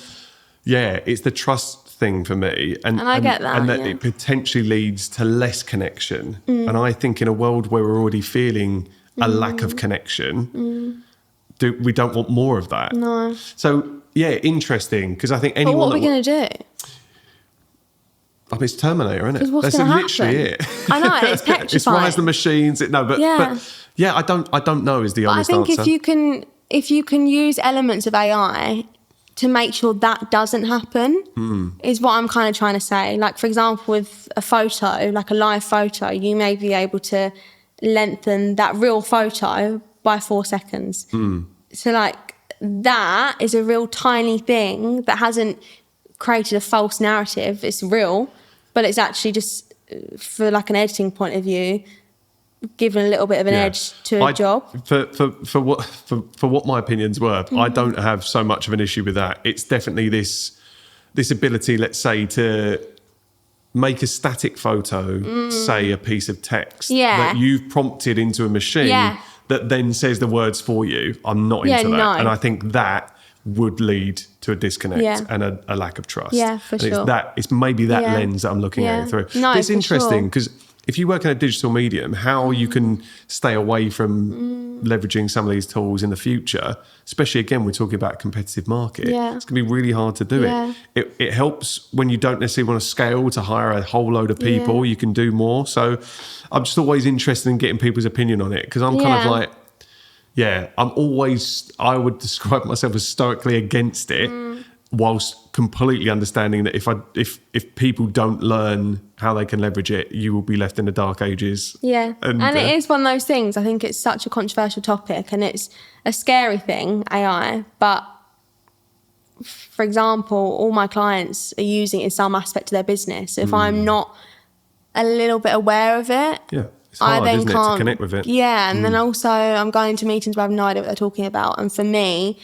it's the trust thing for me, and I get that, and that it potentially leads to less connection. And I think in a world where we're already feeling a lack of connection, we don't want more of that. No. So interesting, because I think anyone. But what are we going to do? I mean, it's Terminator, isn't it? What's That's literally happen? It. I know, it's petrifying. It's Rise the Machines. I don't know is the honest answer. I think answer. if you can use elements of AI to make sure that doesn't happen, is what I'm kind of trying to say. Like, for example, with a photo, like a live photo, you may be able to lengthen that real photo by 4 seconds. So like, that is a real tiny thing that hasn't created a false narrative. It's real, but it's actually just, for like an editing point of view, given a little bit of an edge to a job. For what my opinion's worth, I don't have so much of an issue with that. It's definitely this ability, let's say, to make a static photo, say a piece of text that you've prompted into a machine that then says the words for you. I'm not into that. No. And I think that would lead to a disconnect and a lack of trust. Yeah, for sure. It's maybe that lens that I'm looking at it through. No, it's interesting because if you work in a digital medium, how you can stay away from leveraging some of these tools in the future, especially, again, we're talking about a competitive market. Yeah. It's going to be really hard to do it. It helps when you don't necessarily want to scale to hire a whole load of people. You can do more. So I'm just always interested in getting people's opinion on it, because I'm kind of like, I would describe myself as stoically against it, whilst completely understanding that if people don't learn how they can leverage it, you will be left in the dark ages. Yeah. And it is one of those things. I think it's such a controversial topic, and it's a scary thing, AI. But for example, all my clients are using it in some aspect of their business. So if I'm not a little bit aware of it, it's hard, I then isn't it, can't to connect with it. Yeah, and then also I'm going to meetings where I have no idea what they're talking about. And for me,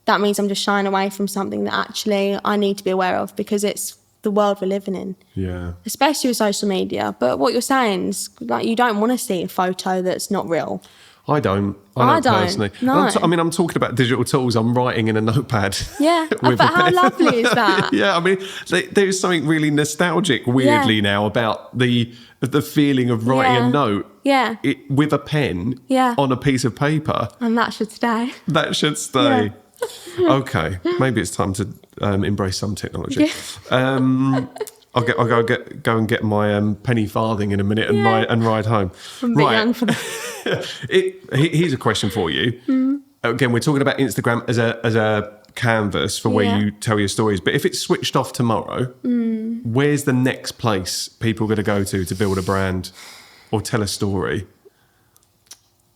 that means I'm just shying away from something that actually I need to be aware of, because it's the world we're living in. Yeah. Especially with social media. But what you're saying is, like, you don't want to see a photo that's not real. I don't personally. No. I'm talking about digital tools. I'm writing in a notepad. Yeah, but how lovely is that? Yeah, I mean, there's something really nostalgic, weirdly, now about the feeling of writing a note with a pen on a piece of paper. And that should stay. That should stay. Yeah. Okay, maybe it's time to embrace some technology. Yeah. I'll go and get my penny farthing in a minute and ride home. I'm a bit young for that. Here's a question for you. Again, we're talking about Instagram as a canvas for where you tell your stories. But if it's switched off tomorrow, where's the next place people are going to go to build a brand or tell a story?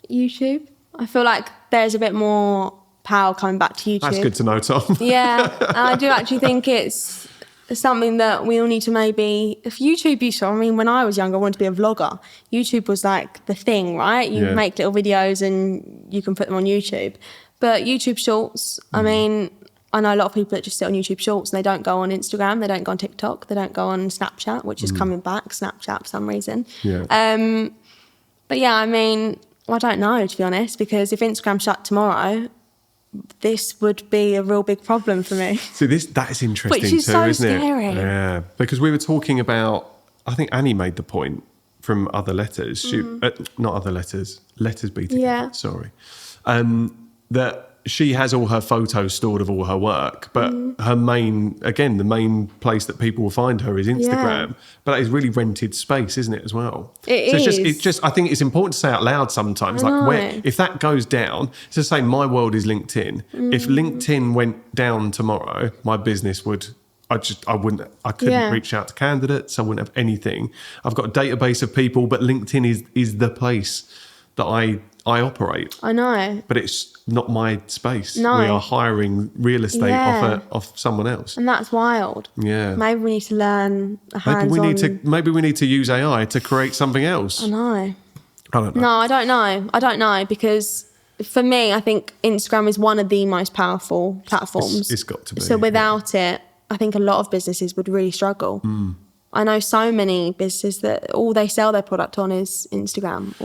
YouTube. I feel like there's a bit more power coming back to YouTube. That's good to know, Tom. Yeah, and I do actually think it's something that we all need to maybe... If YouTube used to... I mean, when I was younger, I wanted to be a vlogger. YouTube was like the thing, right? You make little videos and you can put them on YouTube. But YouTube Shorts, I mean, I know a lot of people that just sit on YouTube Shorts and they don't go on Instagram, they don't go on TikTok, they don't go on Snapchat, which is coming back, Snapchat for some reason. Yeah. But yeah, I mean, I don't know, to be honest, because if Instagram shut tomorrow... this would be a real big problem for me. See, that is interesting Which is too, so isn't scary. it? Yeah, because we were talking about, I think Annie made the point from Other Letters, not Other Letters, Letters Be Together, sorry, that she has all her photos stored of all her work, but her the main place that people will find her is Instagram. But that is really rented space, isn't it, as well? It's just, I think it's important to say out loud sometimes, if that goes down, it's the same, my world is LinkedIn. If LinkedIn went down tomorrow, my business I couldn't reach out to candidates, I wouldn't have anything. I've got a database of people, but LinkedIn is the place that I operate. I know. But it's not my space. No. We are hiring real estate off someone else. And that's wild. Yeah. Maybe we need to learn a hands-on... Maybe we need to use AI to create something else. I know. I don't know. No, I don't know because for me, I think Instagram is one of the most powerful platforms. It's got to be. So without it, I think a lot of businesses would really struggle. I know so many businesses that all they sell their product on is Instagram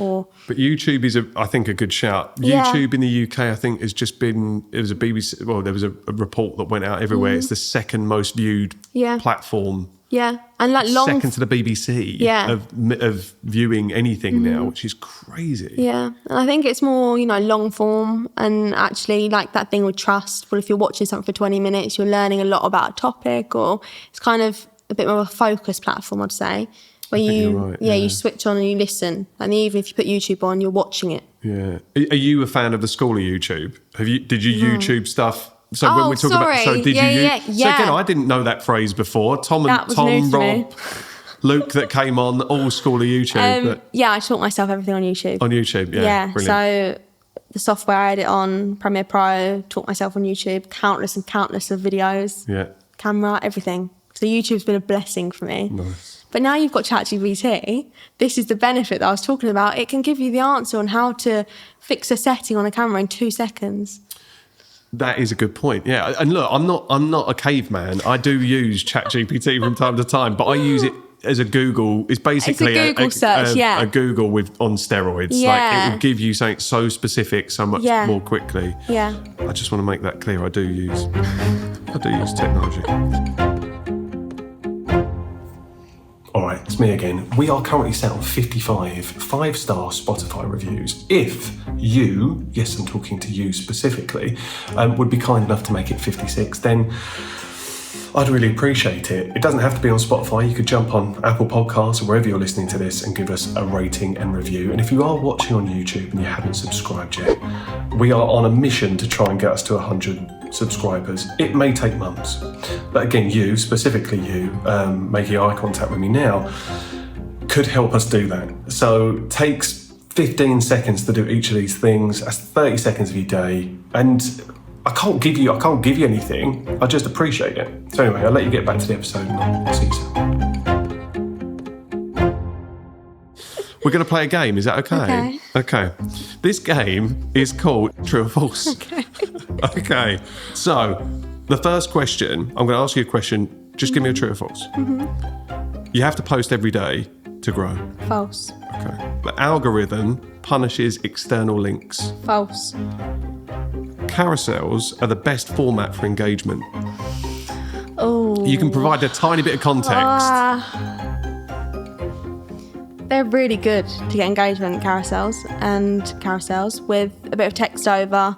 But YouTube is, I think, a good shout. YouTube in the UK, I think, has just been... It was a BBC... Well, there was a report that went out everywhere. It's the second most viewed platform. Yeah. And like second to the BBC of viewing anything now, which is crazy. Yeah. And I think it's more, long form and actually like that thing with trust. Well, if you're watching something for 20 minutes, you're learning a lot about a topic, or it's kind of a bit more of a focus platform, I'd say, where you switch on and you listen. And even if you put YouTube on, you're watching it. Yeah. Are you a fan of the school of YouTube? Did you YouTube stuff? So when we talk about, so did yeah. So again, I didn't know that phrase before. Tom, Rob, Luke, that came on all school of YouTube. I taught myself everything on YouTube. On YouTube, yeah. Brilliant. So the software I edit on, Premiere Pro, taught myself on YouTube, countless and countless of videos. Yeah. Camera, everything. So YouTube's been a blessing for me. Nice. But now you've got ChatGPT, this is the benefit that I was talking about. It can give you the answer on how to fix a setting on a camera in 2 seconds. That is a good point. Yeah. And look, I'm not a caveman. I do use ChatGPT from time to time, but I use it as a Google. It's basically a Google search, a Google on steroids. Yeah. Like, it will give you something so specific so much more quickly. Yeah. I just want to make that clear. I do use technology. All right, it's me again. We are currently set on 55 5-star Spotify reviews. If you, yes, I'm talking to you specifically, would be kind enough to make it 56, then I'd really appreciate it. It doesn't have to be on Spotify. You could jump on Apple Podcasts or wherever you're listening to this and give us a rating and review. And if you are watching on YouTube and you haven't subscribed yet, we are on a mission to try and get us to 100 subscribers. It may take months. But again, you, specifically you, making eye contact with me now, could help us do that. So it takes 15 seconds to do each of these things. That's 30 seconds of your day. And I can't give you anything. I just appreciate it. So anyway, I'll let you get back to the episode and I'll see you soon. We're going to play a game. Is that okay? Okay. This game is called True or False. Okay. Okay. So the first question, I'm going to ask you a question. Just give me a true or false. Mm-hmm. You have to post every day to grow. False. Okay. The algorithm punishes external links. False. Carousels are the best format for engagement. Oh. You can provide a tiny bit of context. They're really good to get engagement, carousels with a bit of text over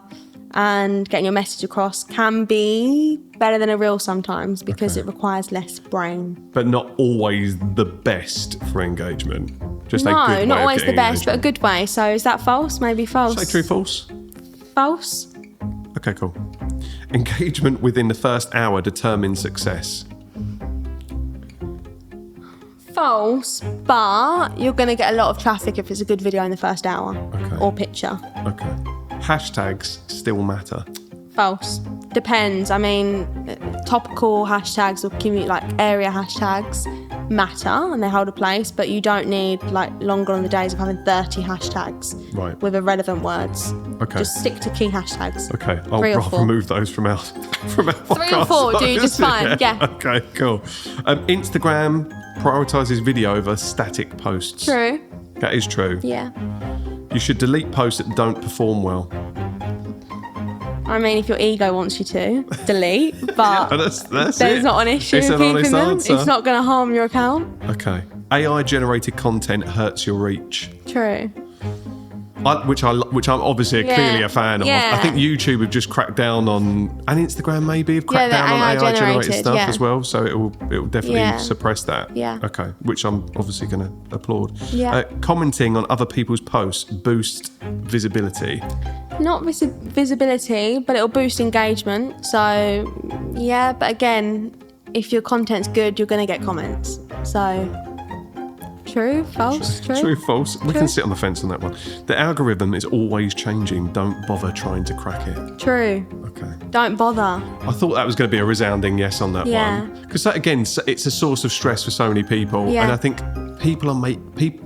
and getting your message across can be better than a reel sometimes because it requires less brain. But not always the best for engagement. Just no, a good way not always of the best, engagement. but a good way. So is that false? Maybe false. Say true, false. False. Okay, cool. Engagement within the first hour determines success. False. false, but you're going to get a lot of traffic if it's a good video in the first hour or picture. Okay. Hashtags still matter. False. Depends. I mean, topical hashtags or area hashtags matter and they hold a place, but you don't need longer on the days of having 30 hashtags with irrelevant words. Okay. Just stick to key hashtags. Okay. I'll remove those from our podcast. 3 or 4 do just fine. Yeah. Okay, cool. Instagram prioritises video over static posts. True. That is true. Yeah. You should delete posts that don't perform well. I mean, if your ego wants you to, delete, but that's there's not an issue it's with an keeping them. answer. It's not going to harm your account. Okay. AI-generated content hurts your reach. True. Which I'm obviously clearly a fan of. Yeah. I think YouTube have just cracked down on, and Instagram maybe have cracked down on AI-generated stuff as well. So it will definitely suppress that. Yeah. Okay. Which I'm obviously going to applaud. Yeah. Commenting on other people's posts boosts visibility. Not visibility, but it'll boost engagement. So, yeah, but again, if your content's good, you're going to get comments. So, true, false, true. True, false. We can sit on the fence on that one. The algorithm is always changing. Don't bother trying to crack it. True. Okay. Don't bother. I thought that was going to be a resounding yes on that one. Because that, again, it's a source of stress for so many people. Yeah. And I think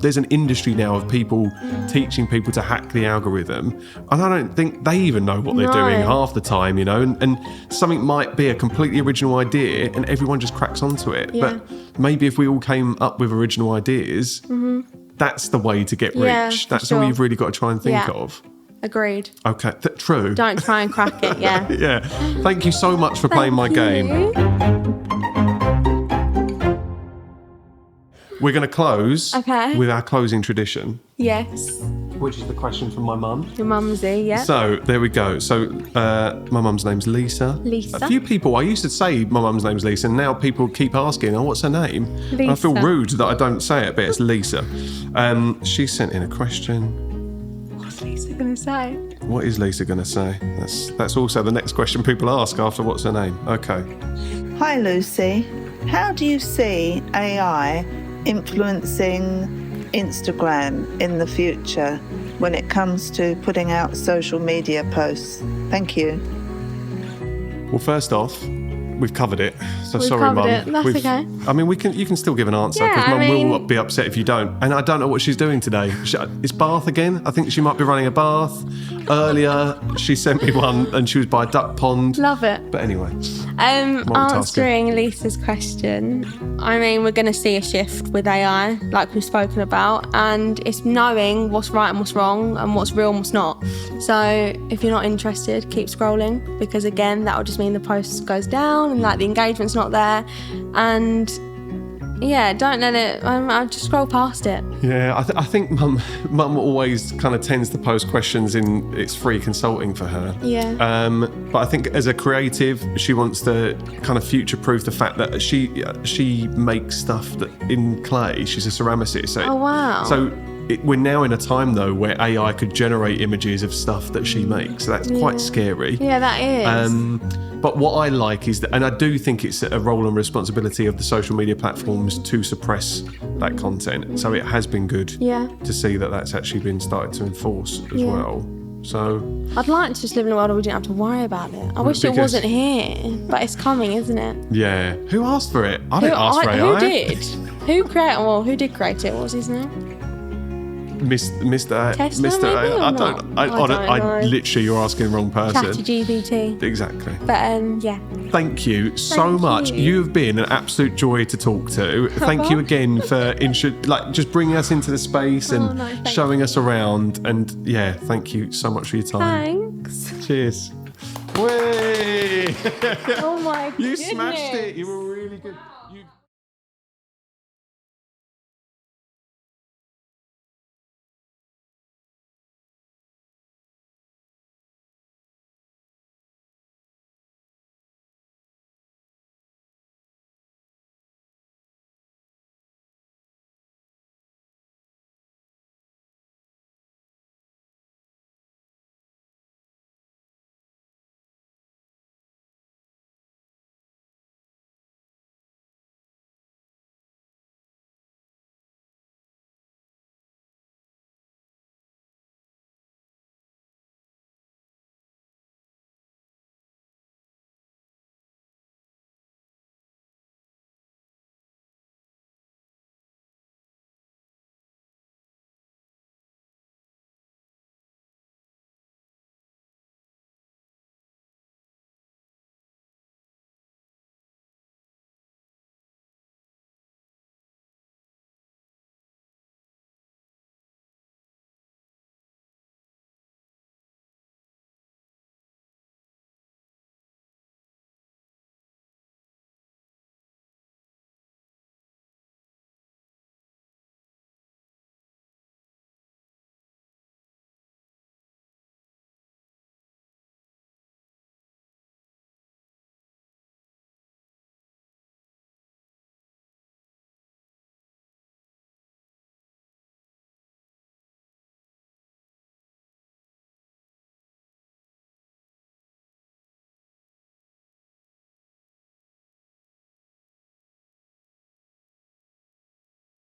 there's an industry now of people teaching people to hack the algorithm. And I don't think they even know what they're doing half the time, and something might be a completely original idea and everyone just cracks onto it. Yeah. But maybe if we all came up with original ideas, that's the way to get rich. That's all you've really got to try and think of. Agreed. Okay, true. Don't try and crack it, yeah. Yeah. Thank you so much for playing my game. We're going to close with our closing tradition. Yes. Which is the question from my mum. Your mumsy, yeah. So, there we go. So, my mum's name's Lisa. Lisa. A few people, I used to say my mum's name's Lisa, and now people keep asking, what's her name? Lisa. And I feel rude that I don't say it, but it's Lisa. She sent in a question. What's Lisa going to say? What is Lisa going to say? That's also the next question people ask after what's her name. Okay. Hi, Lucy. How do you see AI influencing Instagram in the future when it comes to putting out social media posts? Thank you. Well, first off, we've covered it. So We've sorry, covered Mum. it. That's okay. I mean, you can still give an answer because Yeah, Mum will be upset if you don't. And I don't know what she's doing today. It's bath again. I think she might be running a bath. Earlier, she sent me one and she was by a duck pond. Love it. But anyway. Answering Lisa's question, I mean, we're going to see a shift with AI, like we've spoken about, and it's knowing what's right and what's wrong and what's real and what's not. So if you're not interested, keep scrolling, because again, that will just mean the post goes down and the engagement's not there. And yeah, don't let it. I just scroll past it. Yeah, I think Mum always kind of tends to post questions in it's free consulting for her. Yeah. But I think as a creative, she wants to kind of future-proof the fact that she makes stuff that in clay. She's a ceramicist. So, Oh, wow. So we're now in a time though where AI could generate images of stuff that she makes. So that's quite scary. Yeah, that is. But what I like is that, and I do think it's a role and responsibility of the social media platforms to suppress that content. So it has been good to see that that's actually been started to enforce as well. So I'd like to just live in a world where we didn't have to worry about it. I wish it wasn't here, but it's coming, isn't it? Yeah. Who asked for it? I didn't ask for AI. Who did? Who did create it? What was his name? Mr. Tesla, maybe, or I not? don't. I know. literally, you're asking the wrong person. ChatGPT. Exactly. But yeah. Thank you so much. You've been an absolute joy to talk to. Thank you again for just bringing us into the space and showing us around. And yeah, thank you so much for your time. Thanks. Cheers. Way. Oh my goodness. You smashed it. You were really good.